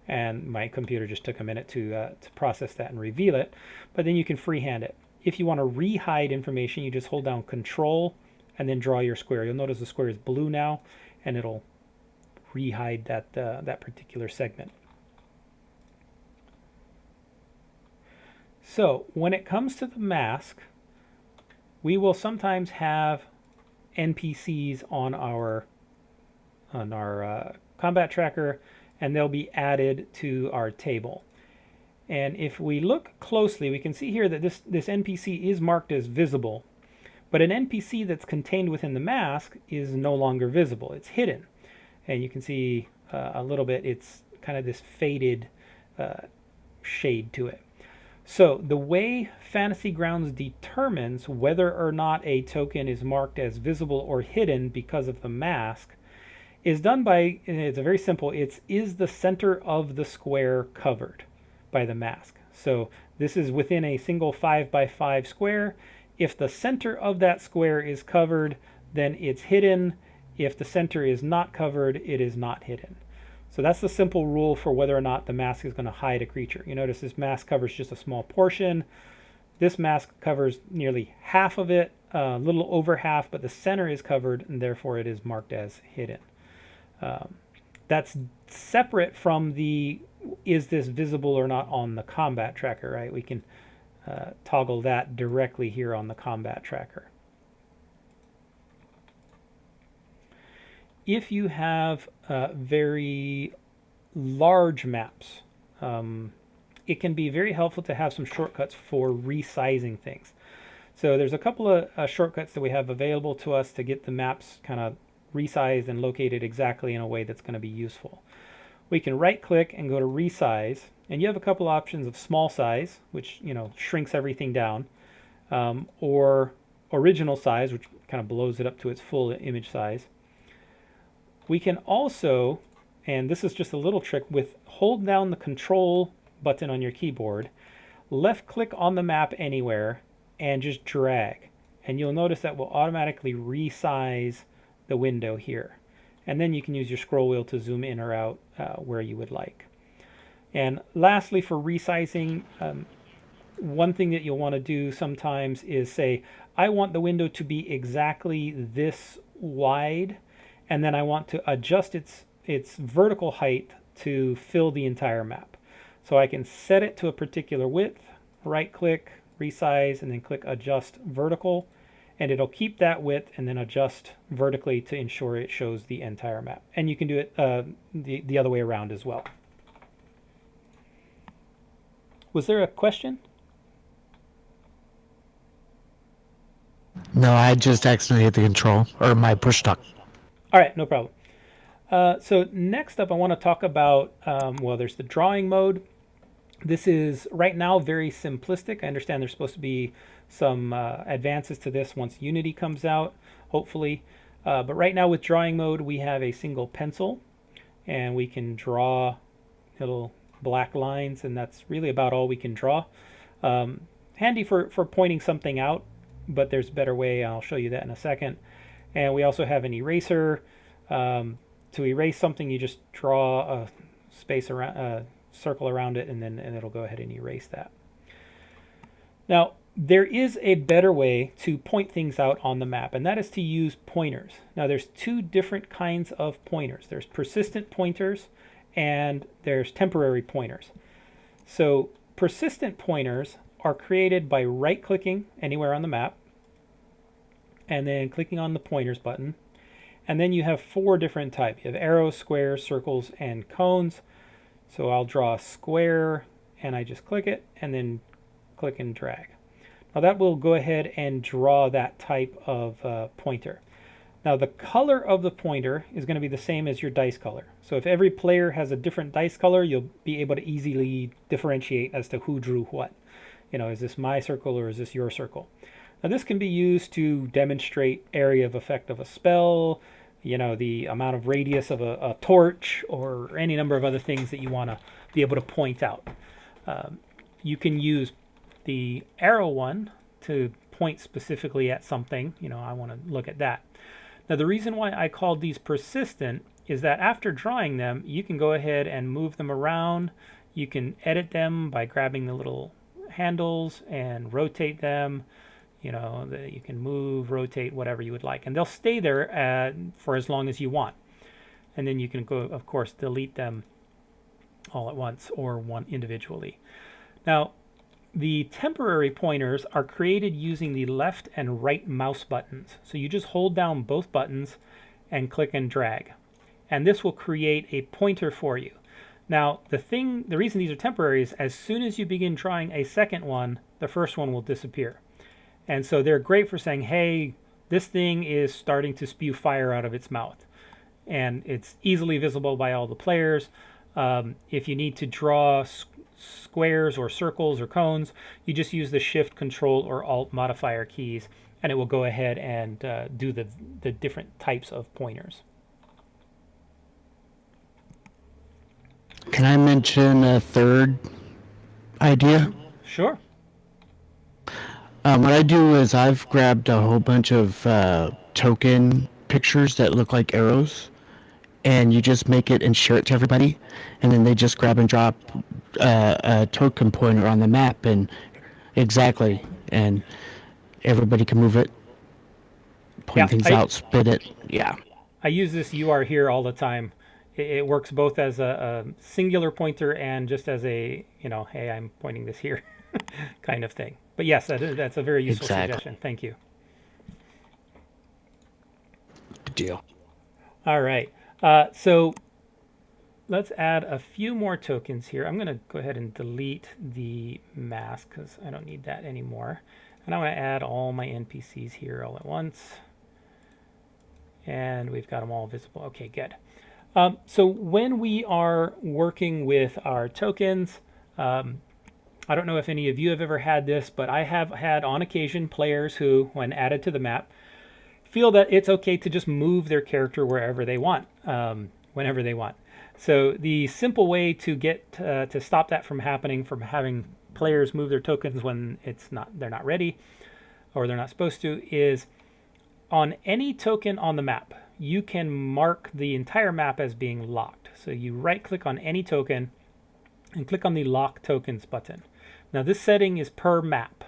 And my computer just took a minute to process that and reveal it. But then you can freehand it. If you want to re-hide information, you just hold down Control and then draw your square. You'll notice the square is blue now, and it'll re-hide that particular segment. So when it comes to the mask, we will sometimes have NPCs on our combat tracker, and they'll be added to our table. And if we look closely, we can see here that this NPC is marked as visible, but an NPC that's contained within the mask is no longer visible. It's hidden. And you can see a little bit, it's kind of this faded shade to it. So the way Fantasy Grounds determines whether or not a token is marked as visible or hidden because of the mask is done by, it's very simple, is the center of the square covered by the mask. So this is within a single 5x5 square. If the center of that square is covered, then it's hidden. If the center is not covered, it is not hidden. So that's the simple rule for whether or not the mask is going to hide a creature. You notice this mask covers just a small portion. This mask covers nearly half of it, a little over half, but the center is covered, and therefore it is marked as hidden. That's separate from the is this visible or not on the combat tracker, right? We can toggle that directly here on the combat tracker. If you have very large maps, it can be very helpful to have some shortcuts for resizing things. So there's a couple of shortcuts that we have available to us to get the maps kind of resized and located exactly in a way that's going to be useful. We can right click and go to resize, and you have a couple options of small size, which shrinks everything down, or original size, which kind of blows it up to its full image size. We can also, and this is just a little trick, with hold down the Control button on your keyboard, left click on the map anywhere, and just drag. And you'll notice that will automatically resize the window here. And then you can use your scroll wheel to zoom in or out where you would like. And lastly, for resizing, one thing that you'll want to do sometimes is say, I want the window to be exactly this wide, and then I want to adjust its vertical height to fill the entire map. So I can set it to a particular width, right click, resize, and then click adjust vertical, and it'll keep that width and then adjust vertically to ensure it shows the entire map. And you can do it the other way around as well. Was there a question? No, I just accidentally hit the control, or my push talk. All right, no problem. So next up, I want to talk about, well, there's the drawing mode. This is right now very simplistic. I understand there's supposed to be some advances to this once Unity comes out, hopefully. But right now with drawing mode, we have a single pencil, and we can draw little black lines, and that's really about all we can draw. Handy for pointing something out, but there's a better way. I'll show you that in a second. And we also have an eraser. To erase something, you just draw a space around, circle around it, and it'll go ahead and erase that. Now, there is a better way to point things out on the map, and that is to use pointers. Now, there's two different kinds of pointers. There's persistent pointers, and there's temporary pointers. So, persistent pointers are created by right-clicking anywhere on the map, and then clicking on the pointers button. And then you have four different types. You have arrows, squares, circles, and cones. So I'll draw a square, and I just click it, and then click and drag. Now that will go ahead and draw that type of pointer. Now the color of the pointer is going to be the same as your dice color. So if every player has a different dice color, you'll be able to easily differentiate as to who drew what. You know, is this my circle or is this your circle? Now this can be used to demonstrate area of effect of a spell, you know, the amount of radius of a torch, or any number of other things that you want to be able to point out. You can use the arrow one to point specifically at something. You know, I want to look at that. Now the reason why I called these persistent is that after drawing them, you can go ahead and move them around. You can edit them by grabbing the little handles and rotate them. You know, you can move, rotate, whatever you would like. And they'll stay there for as long as you want. And then you can go, of course, delete them all at once or one individually. Now, the temporary pointers are created using the left and right mouse buttons. So you just hold down both buttons and click and drag. And this will create a pointer for you. Now, the reason these are temporary is as soon as you begin drawing a second one, the first one will disappear. And so they're great for saying, hey, this thing is starting to spew fire out of its mouth. And it's easily visible by all the players. If you need to draw squares or circles or cones, you just use the Shift, Control, or Alt modifier keys, and it will go ahead and do the different types of pointers. Can I mention a third idea? Sure. What I do is I've grabbed a whole bunch of token pictures that look like arrows, and you just make it and share it to everybody, and then they just grab and drop a token pointer on the map, and and everybody can move it, point things out, spit it. Yeah. I use this "you are here" all the time. It works both as a singular pointer and just as a, you know, hey, I'm pointing this here kind of thing. But yes, that's a very useful suggestion. Thank you. Good deal. All right. So let's add a few more tokens here. I'm going to go ahead and delete the mask because I don't need that anymore. And I want to add all my NPCs here all at once. And we've got them all visible. Okay, good. So when we are working with our tokens, I don't know if any of you have ever had this, but I have had on occasion players who, when added to the map, feel that it's okay to just move their character wherever they want, whenever they want. So the simple way to get to stop that from happening, from having players move their tokens when they're not ready or they're not supposed to, is on any token on the map, you can mark the entire map as being locked. So you right-click on any token and click on the Lock Tokens button. Now this setting is per map.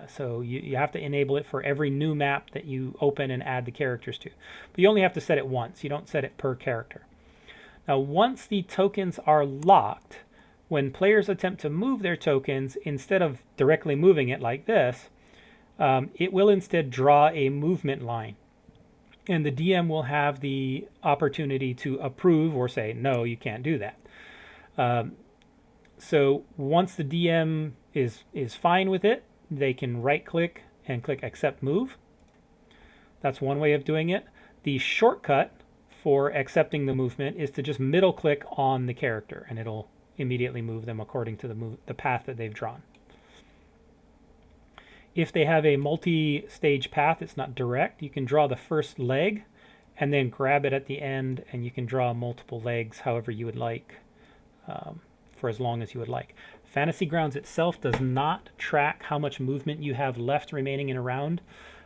So you have to enable it for every new map that you open and add the characters to. But you only have to set it once. You don't set it per character. Now once the tokens are locked, when players attempt to move their tokens, instead of directly moving it like this, it will instead draw a movement line. And the DM will have the opportunity to approve or say, no, you can't do that. So once the DM is fine with it, they can right-click and click Accept Move. That's one way of doing it. The shortcut for accepting the movement is to just middle click on the character, and it'll immediately move them according to the path that they've drawn. If they have a multi-stage path, it's not direct, you can draw the first leg and then grab it at the end, and you can draw multiple legs however you would like, for as long as you would like. Fantasy Grounds itself does not track how much movement you have left remaining in a round,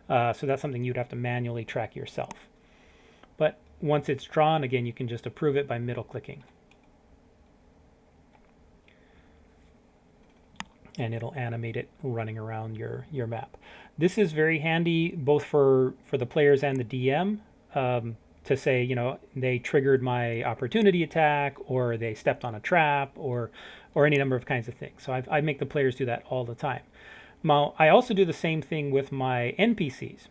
so that's something you'd have to manually track yourself. But once it's drawn, again, you can just approve it by middle clicking. And it'll animate it running around your map. This is very handy both for the players and the DM, to say, you know, they triggered my opportunity attack, or they stepped on a trap, or any number of kinds of things. So I make the players do that all the time. Now, I also do the same thing with my NPCs.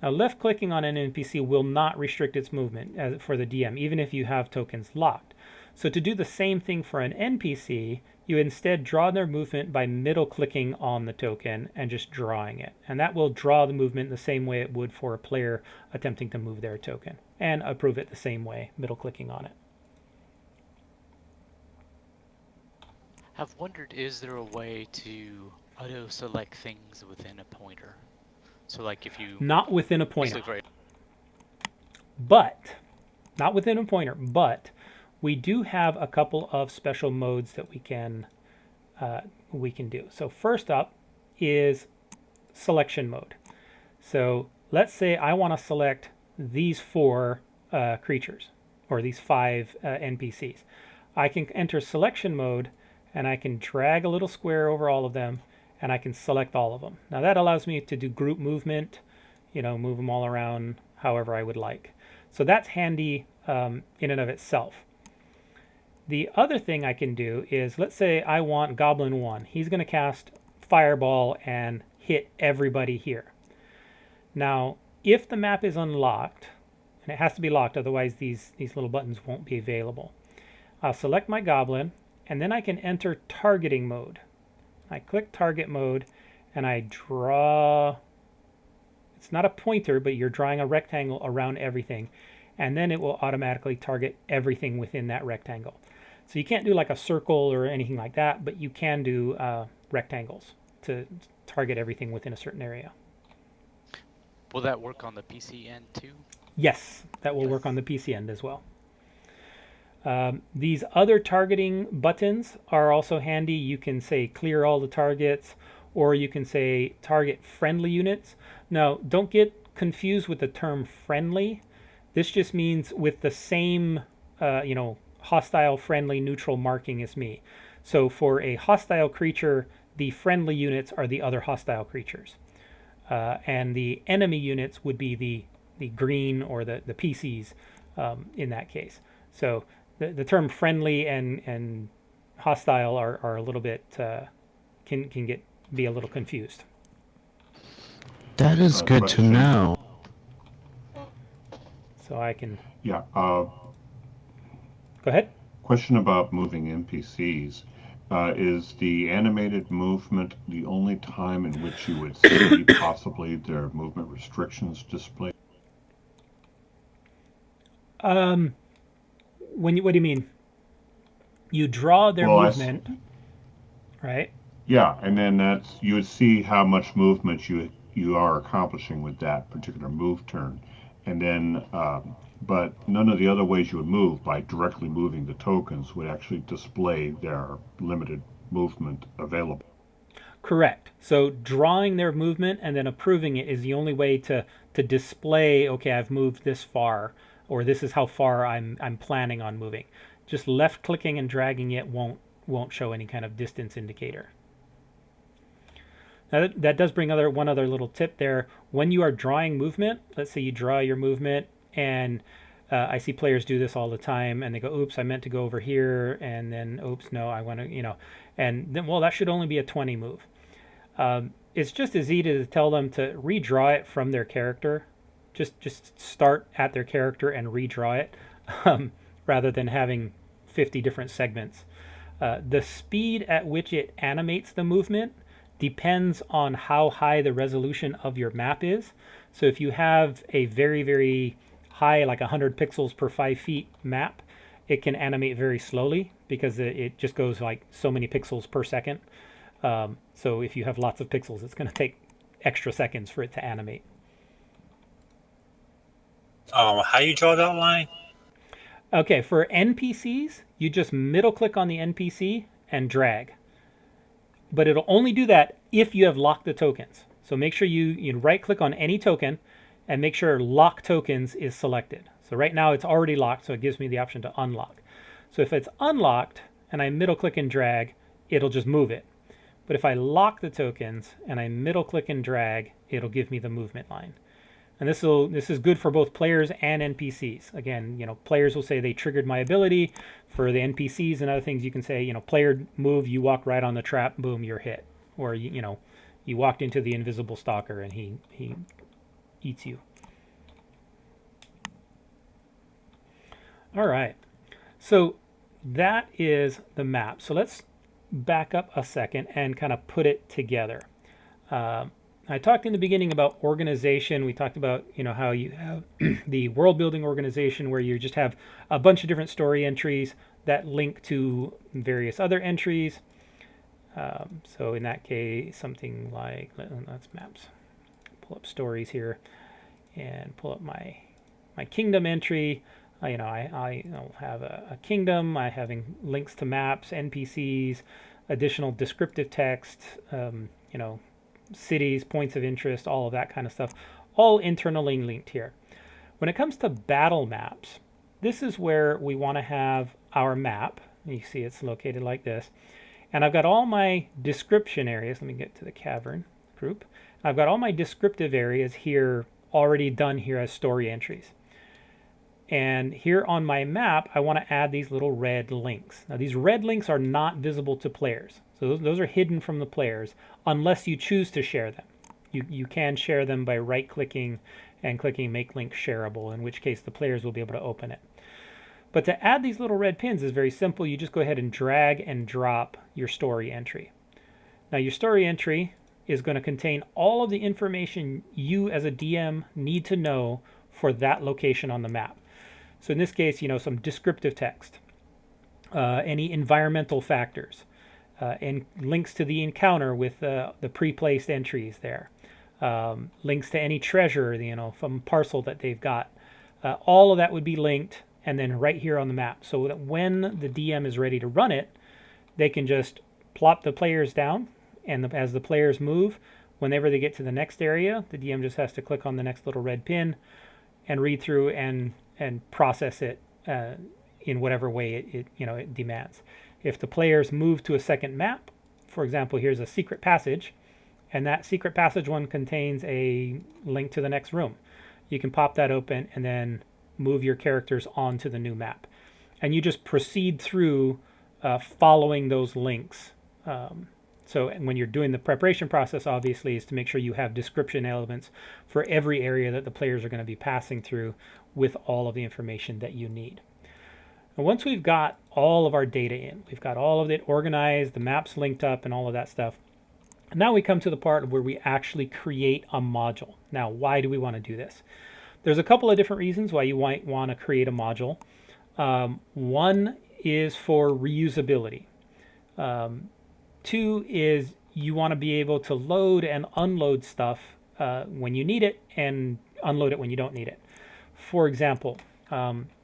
Now, left-clicking on an NPC will not restrict its movement for the DM, even if you have tokens locked. So to do the same thing for an NPC, you instead draw their movement by middle-clicking on the token and just drawing it. And that will draw the movement the same way it would for a player attempting to move their token, and approve it the same way, middle-clicking on it. I've wondered, is there a way to auto-select things within a pointer? So like if you... Not within a pointer. But, not within a pointer, but we do have a couple of special modes that we can do. So first up is selection mode. So let's say I want to select these 4 creatures, or these 5 NPCs. I can enter selection mode, and I can drag a little square over all of them, and I can select all of them. Now that allows me to do group movement, you know, move them all around however I would like. So that's handy in and of itself. The other thing I can do is, let's say I want Goblin 1. He's going to cast Fireball and hit everybody here. Now, if the map is unlocked, and it has to be locked, otherwise these little buttons won't be available, I'll select my Goblin, and then I can enter targeting mode. I click target mode, and I draw, it's not a pointer, but you're drawing a rectangle around everything, and then it will automatically target everything within that rectangle. So you can't do like a circle or anything like that, but you can do rectangles to target everything within a certain area. Will that work on the PC end too? Yes, that will work on the PC end as well. These other targeting buttons are also handy. You can say clear all the targets, or you can say target friendly units. Now, don't get confused with the term friendly. This just means with the same, hostile, friendly, neutral marking as me. So for a hostile creature, the friendly units are the other hostile creatures. And the enemy units would be the green or the PCs in that case. So the term friendly and hostile are a little bit, can be a little confused. That is good to know. So I can... Yeah. Go ahead. Question about moving NPCs. Is the animated movement the only time in which you would see possibly their movement restrictions displayed? What do you mean? You draw their movement, right? Yeah, and then you would see how much movement you are accomplishing with that particular move turn, and then but none of the other ways you would move by directly moving the tokens would actually display their limited movement available. Correct. So drawing their movement and then approving it is the only way to display, okay, I've moved this far, or this is how far I'm planning on moving. Just left clicking and dragging it won't show any kind of distance indicator. Now that does bring one other little tip there. When you are drawing movement, let's say you draw your movement, and I see players do this all the time, and they go, oops, I meant to go over here, and then, oops, no, I want to, and then, well, that should only be a 20 move. It's just as easy to tell them to redraw it from their character. Just start at their character and redraw it, rather than having 50 different segments. The speed at which it animates the movement depends on how high the resolution of your map is. So if you have a very, very high, like 100 pixels per 5 feet map, it can animate very slowly because it just goes like so many pixels per second. So if you have lots of pixels, it's going to take extra seconds for it to animate. How you draw that line? Okay, for NPCs, you just middle click on the NPC and drag. But it'll only do that if you have locked the tokens. So make sure you right click on any token and make sure lock tokens is selected. So right now it's already locked, so it gives me the option to unlock. So if it's unlocked and I middle click and drag, it'll just move it. But if I lock the tokens and I middle click and drag, it'll give me the movement line. And this is good for both players and NPCs. Again, players will say they triggered my ability. For the NPCs and other things, you can say, player move, you walk right on the trap, boom, you're hit. Or you walked into the invisible stalker and he eats you. All right. So that is the map. So let's back up a second and kind of put it together. I talked in the beginning about organization. We talked about, how you have the world building organization where you just have a bunch of different story entries that link to various other entries. So in that case, something like, that's maps. Pull up stories here and pull up my kingdom entry. I'll have a kingdom. I having links to maps, NPCs, additional descriptive text, cities, points of interest, all of that kind of stuff, all internally linked here. When it comes to battle maps, this is where we want to have our map. You see it's located like this. And I've got all my description areas. Let me get to the cavern group. I've got all my descriptive areas here already done here as story entries. And here on my map, I want to add these little red links. Now these red links are not visible to players. So those are hidden from the players unless you choose to share them. You can share them by right-clicking and clicking Make Link Shareable, in which case the players will be able to open it. But to add these little red pins is very simple. You just go ahead and drag and drop your story entry. Now your story entry is going to contain all of the information you as a DM need to know for that location on the map. So in this case, some descriptive text, any environmental factors, and links to the encounter with the pre-placed entries there, links to any treasure, from parcel that they've got. All of that would be linked and then right here on the map, so that when the DM is ready to run it, they can just plop the players down, and as the players move, whenever they get to the next area, the DM just has to click on the next little red pin and read through and process it in whatever way it demands. If the players move to a second map, for example, here's a secret passage, and that secret passage one contains a link to the next room. You can pop that open and then move your characters onto the new map. And you just proceed through following those links. So when you're doing the preparation process, obviously, is to make sure you have description elements for every area that the players are going to be passing through with all of the information that you need. And once we've got all of our data in, we've got all of it organized, the maps linked up and all of that stuff, now we come to the part where we actually create a module. Now, why do we want to do this? There's a couple of different reasons why you might want to create a module. One is for reusability. Two is you want to be able to load and unload stuff when you need it and unload it when you don't need it. For example,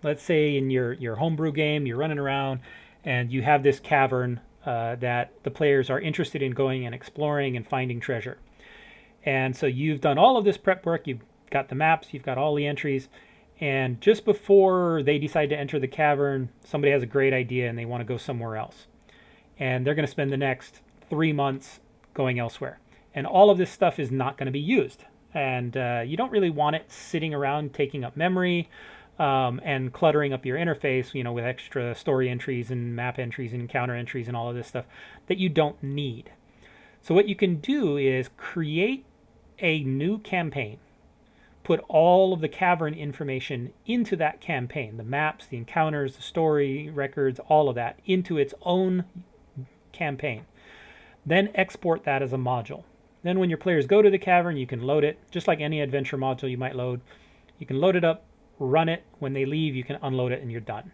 let's say in your homebrew game, you're running around and you have this cavern that the players are interested in going and exploring and finding treasure. And so you've done all of this prep work, you've got the maps, you've got all the entries, and just before they decide to enter the cavern, somebody has a great idea and they want to go somewhere else. And they're going to spend the next 3 months going elsewhere. And all of this stuff is not going to be used. And you don't really want it sitting around taking up memory and cluttering up your interface, with extra story entries and map entries and encounter entries and all of this stuff that you don't need. So what you can do is create a new campaign, put all of the cavern information into that campaign, the maps, the encounters, the story records, all of that into its own campaign. Then export that as a module. Then when your players go to the cavern, you can load it, just like any adventure module you might load. You can load it up, run it. When they leave, you can unload it and you're done.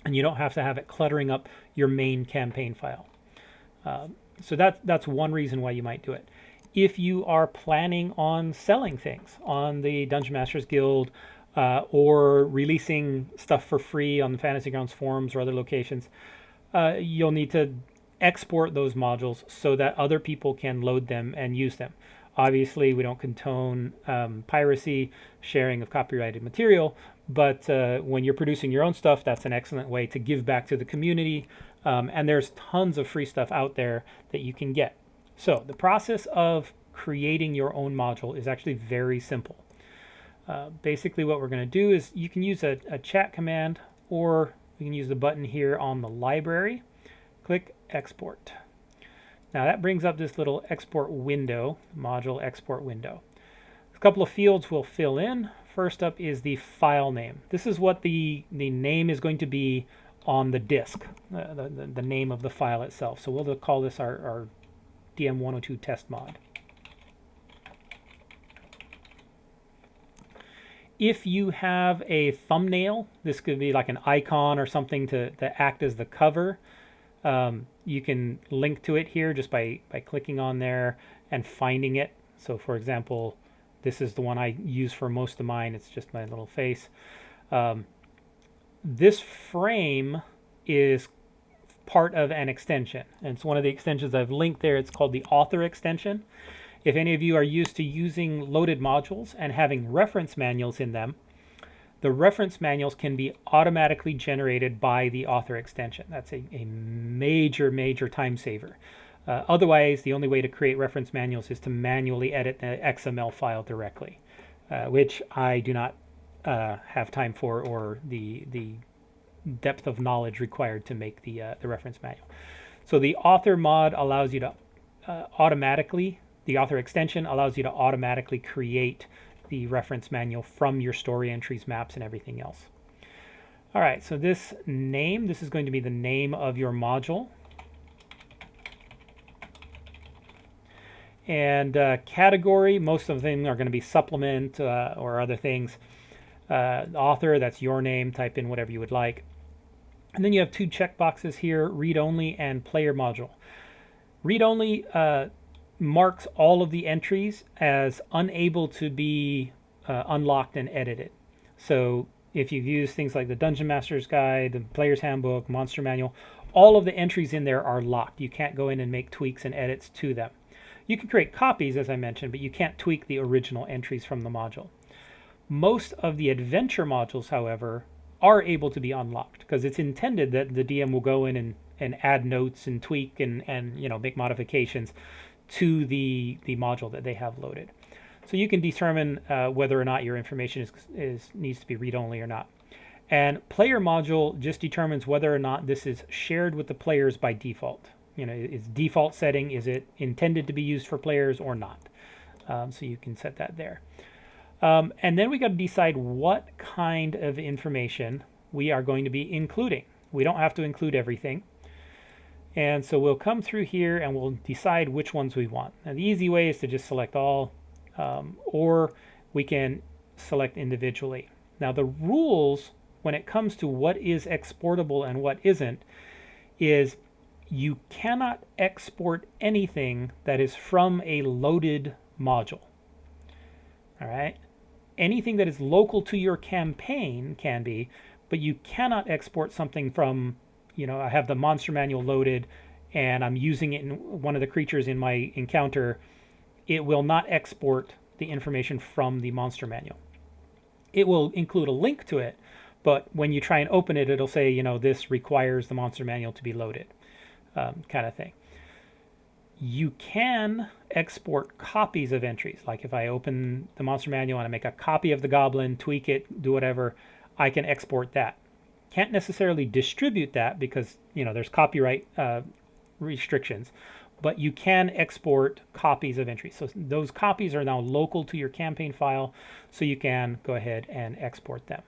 And you don't have to have it cluttering up your main campaign file. So that's one reason why you might do it. If you are planning on selling things on the Dungeon Masters Guild or releasing stuff for free on the Fantasy Grounds forums or other locations, you'll need to export those modules so that other people can load them and use them. Obviously, we don't condone piracy, sharing of copyrighted material, but when you're producing your own stuff, that's an excellent way to give back to the community. And there's tons of free stuff out there that you can get. So the process of creating your own module is actually very simple. Basically, what we're going to do is you can use a chat command, or you can use the button here on the library. Click Export. Now that brings up this little export window, module export window. A couple of fields we'll fill in. First up is the file name. This is what the name is going to be on the disk, the name of the file itself. So we'll call this our DM102 test mod. If you have a thumbnail, this could be like an icon or something to act as the cover. You can link to it here just by clicking on there and finding it. So for example, this is the one I use for most of mine. It's just my little face. This frame is part of an extension, and it's one of the extensions I've linked there. It's called the author extension. If any of you are used to using loaded modules and having reference manuals in them, the reference manuals can be automatically generated by the author extension. That's a major, major time saver. Otherwise, the only way to create reference manuals is to manually edit the XML file directly, which I do not have time for, or the depth of knowledge required to make the reference manual. So the author mod allows you to the author extension allows you to automatically create the reference manual from your story entries, maps, and everything else. All right, so this is going to be the name of your module. And category, most of them are going to be supplement or other things. Author, that's your name, type in whatever you would like. And then you have two checkboxes here, read-only and player module. Read-only marks all of the entries as unable to be unlocked and edited. So if you've used things like the Dungeon Master's Guide, the Player's Handbook, Monster Manual, all of the entries in there are locked. You can't go in and make tweaks and edits to them. You can create copies, as I mentioned, but you can't tweak the original entries from the module. Most of the adventure modules, however, are able to be unlocked, because it's intended that the DM will go in and add notes and tweak and make modifications to the module that they have loaded. So you can determine whether or not your information needs to be read-only or not. And player module just determines whether or not this is shared with the players by default. Its default setting, is it intended to be used for players or not? So you can set that there. And then we got to decide what kind of information we are going to be including. We don't have to include everything. And so we'll come through here and we'll decide which ones we want. Now the easy way is to just select all, or we can select individually. Now the rules when it comes to what is exportable and what isn't is you cannot export anything that is from a loaded module. All right? Anything that is local to your campaign can be, but you cannot export something from, I have the monster manual loaded and I'm using it in one of the creatures in my encounter. It will not export the information from the monster manual. It will include a link to it, but when you try and open it, it'll say, this requires the monster manual to be loaded, kind of thing. You can export copies of entries. Like if I open the monster manual and I make a copy of the goblin, tweak it, do whatever, I can export that. Can't necessarily distribute that because, there's copyright restrictions, but you can export copies of entries. So those copies are now local to your campaign file, so you can go ahead and export them.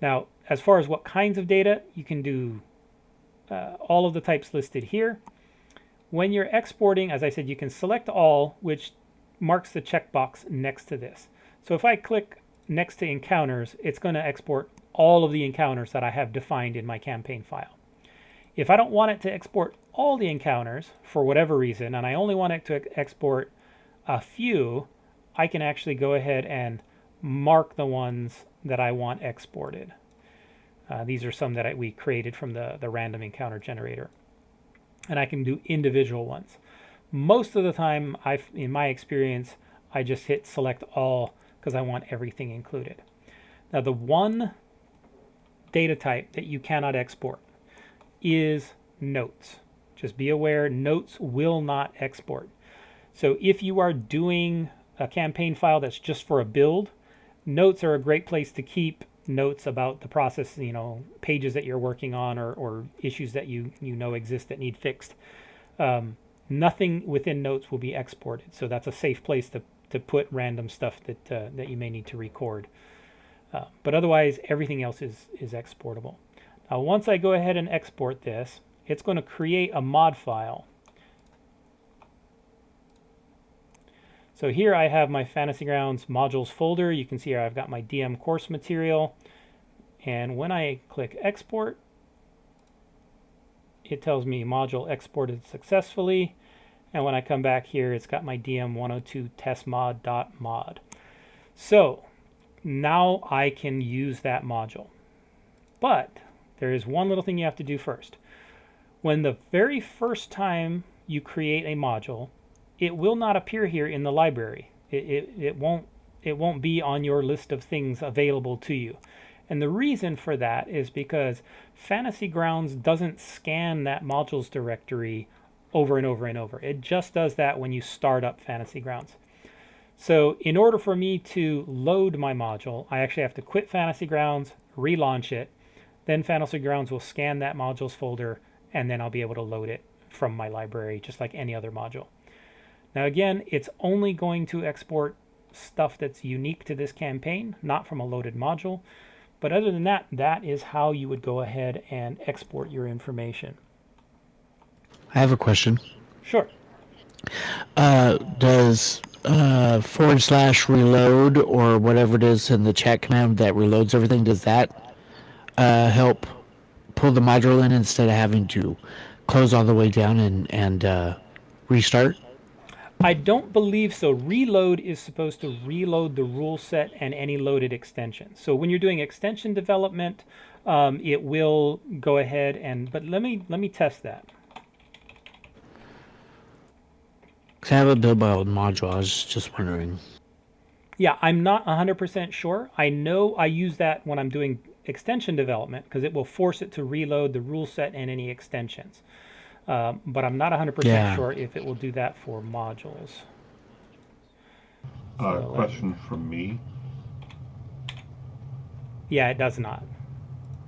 Now, as far as what kinds of data, you can do all of the types listed here. When you're exporting, as I said, you can select all, which marks the checkbox next to this. So if I click next to encounters, it's going to export all of the encounters that I have defined in my campaign file. If I don't want it to export all the encounters for whatever reason, and I only want it to export a few, I can actually go ahead and mark the ones that I want exported. These are some that we created from the random encounter generator. And I can do individual ones. Most of the time, in my experience, I just hit select all because I want everything included. Now, the one data type that you cannot export is notes. Just be aware, notes will not export. So if you are doing a campaign file that's just for a build, notes are a great place to keep notes about the process, pages that you're working on or issues that you know exist that need fixed. Nothing within notes will be exported. So that's a safe place to put random stuff that you may need to record. But otherwise, everything else is exportable. Now, once I go ahead and export this, it's going to create a mod file. So here I have my Fantasy Grounds modules folder. You can see here I've got my DM course material. And when I click export, it tells me module exported successfully. And when I come back here, it's got my DM102 testmod.mod. So now I can use that module. But there is one little thing you have to do first. When the very first time you create a module, it will not appear here in the library. It won't be on your list of things available to you. And the reason for that is because Fantasy Grounds doesn't scan that modules directory over and over and over. It just does that when you start up Fantasy Grounds. So in order for me to load my module, I actually have to quit Fantasy Grounds, relaunch it, then Fantasy Grounds will scan that modules folder, and then I'll be able to load it from my library just like any other module. Now again, it's only going to export stuff that's unique to this campaign, not from a loaded module. But other than that, that is how you would go ahead and export your information. I have a question. Sure. Does / reload or whatever it is in the chat command that reloads everything, does that help pull the module in instead of having to close all the way down and restart? I don't believe so. Reload is supposed to reload the rule set and any loaded extensions. So when you're doing extension development, it will go ahead but let me test that. I have a build my own module. I was just wondering. Yeah, I'm not 100% sure. I know I use that when I'm doing extension development because it will force it to reload the rule set and any extensions. But I'm not 100% sure if it will do that for modules. Question from me. Yeah, it does not.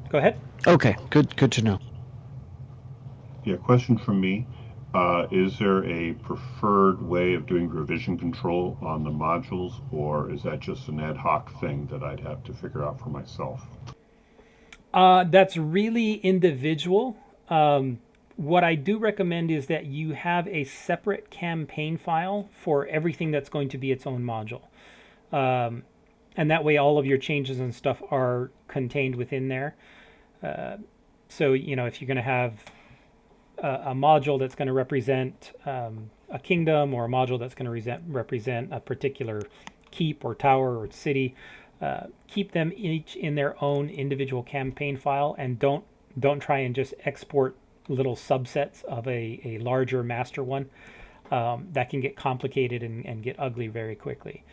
Go ahead. Okay, good to know. Yeah, question from me. Is there a preferred way of doing revision control on the modules, or is that just an ad hoc thing that I'd have to figure out for myself? That's really individual. What I do recommend is that you have a separate campaign file for everything that's going to be its own module. And that way all of your changes and stuff are contained within there. So, if you're going to have a module that's going to represent a kingdom, or a module that's going to represent a particular keep or tower or city, keep them each in their own individual campaign file, and don't try and just export little subsets of a larger master one. That can get complicated and get ugly very quickly.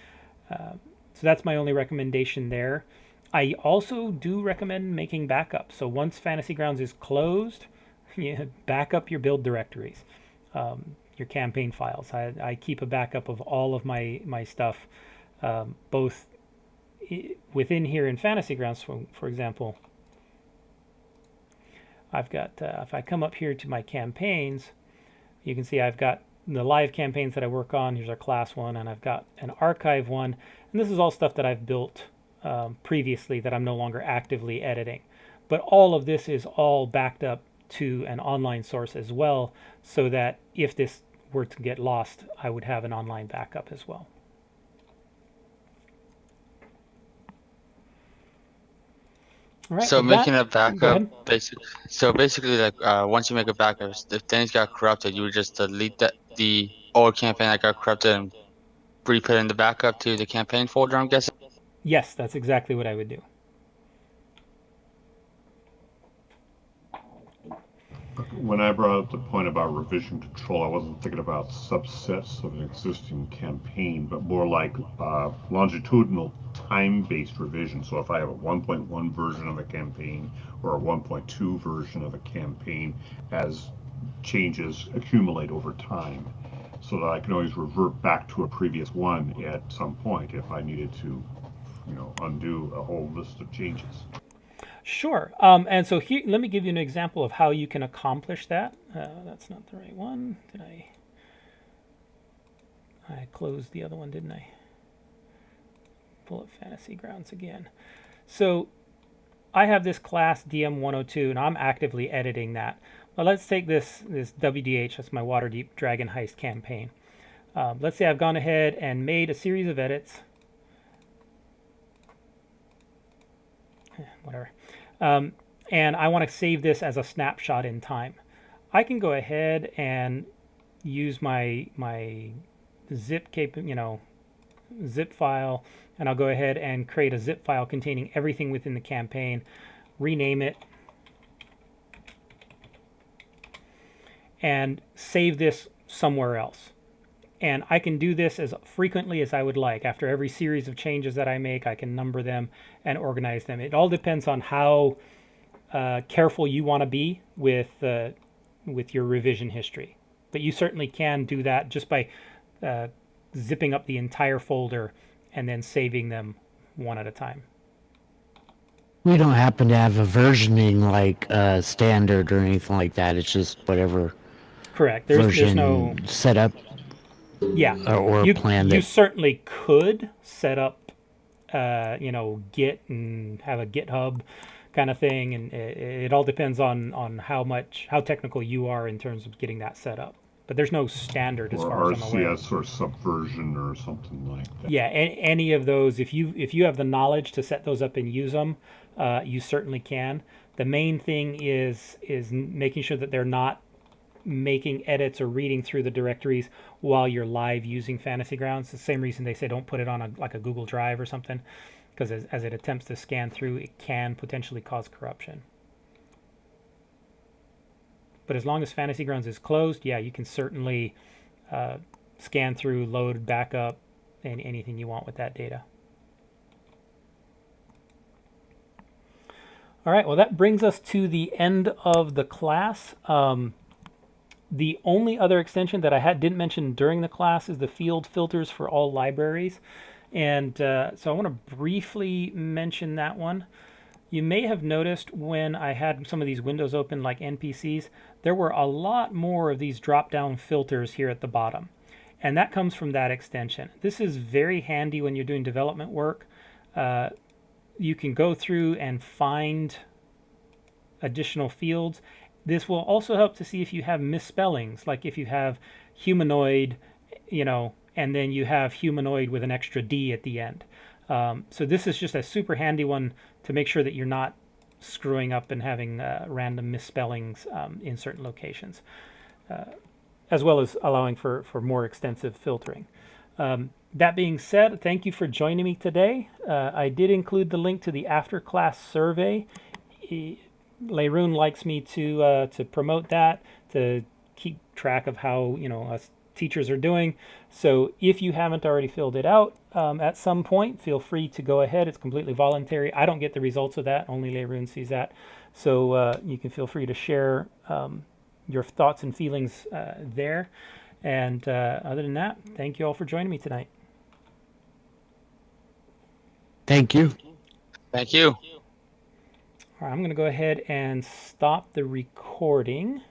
So that's my only recommendation there. I also do recommend making backups. So once Fantasy Grounds is closed, back up your build directories, your campaign files. I keep a backup of all of my stuff, both within here in Fantasy Grounds, for example. I've got, if I come up here to my campaigns, you can see I've got the live campaigns that I work on. Here's our class one, and I've got an archive one. And this is all stuff that I've built previously that I'm no longer actively editing. But all of this is all backed up to an online source as well, so that if this were to get lost, I would have an online backup as well. All right, So with that, making a go backup, ahead. basically, like once you make a backup, if things got corrupted, you would just delete the old campaign that got corrupted and re-put in the backup to the campaign folder, I'm guessing. Yes, that's exactly what I would do. When I brought up the point about revision control, I wasn't thinking about subsets of an existing campaign, but more like longitudinal time-based revision. So if I have a 1.1 version of a campaign or a 1.2 version of a campaign, as changes accumulate over time, so that I can always revert back to a previous one at some point if I needed to, undo a whole list of changes. Sure. And so here, let me give you an example of how you can accomplish that. That's not the right one. Did I closed the other one, didn't I? Pull up Fantasy Grounds again. So I have this class DM102, and I'm actively editing that. Well, let's take this WDH, that's my Waterdeep Dragon Heist campaign. Let's say I've gone ahead and made a series of edits. Whatever. And I want to save this as a snapshot in time. I can go ahead and use my zip zip file, and I'll go ahead and create a zip file containing everything within the campaign, rename it, and save this somewhere else. And I can do this as frequently as I would like. After every series of changes that I make, I can number them and organize them. It all depends on how careful you want to be with your revision history. But you certainly can do that just by zipping up the entire folder and then saving them one at a time. We don't happen to have a versioning like standard or anything like that. It's just whatever. Correct. There's no setup. Yeah, or plan you that certainly could set up, Git and have a GitHub kind of thing, and it all depends on how technical you are in terms of getting that set up. But there's no standard as far as I'm aware. RCS or Subversion or something like that. Yeah, any of those. If you have the knowledge to set those up and use them, you certainly can. The main thing is making sure that they're not making edits or reading through the directories while you're live using Fantasy Grounds. The same reason they say don't put it on a Google Drive or something, because as it attempts to scan through, it can potentially cause corruption. But as long as Fantasy Grounds is closed, yeah, you can certainly scan through, load, backup, and anything you want with that data. All right, well, that brings us to the end of the class. The only other extension that I didn't mention during the class is the field filters for all libraries. And so I want to briefly mention that one. You may have noticed when I had some of these windows open like NPCs, there were a lot more of these drop-down filters here at the bottom. And that comes from that extension. This is very handy when you're doing development work. You can go through and find additional fields. This will also help to see if you have misspellings, like if you have humanoid, and then you have humanoid with an extra D at the end. So this is just a super handy one to make sure that you're not screwing up and having random misspellings in certain locations, as well as allowing for more extensive filtering. That being said, thank you for joining me today. I did include the link to the after-class survey. Leyrun likes me to promote that, to keep track of how us teachers are doing. So if you haven't already filled it out at some point, feel free to go ahead. It's completely voluntary. I don't get the results of that. Only Leyrun sees that. So you can feel free to share your thoughts and feelings there. And other than that, thank you all for joining me tonight. Thank you. Thank you. All right, I'm going to go ahead and stop the recording.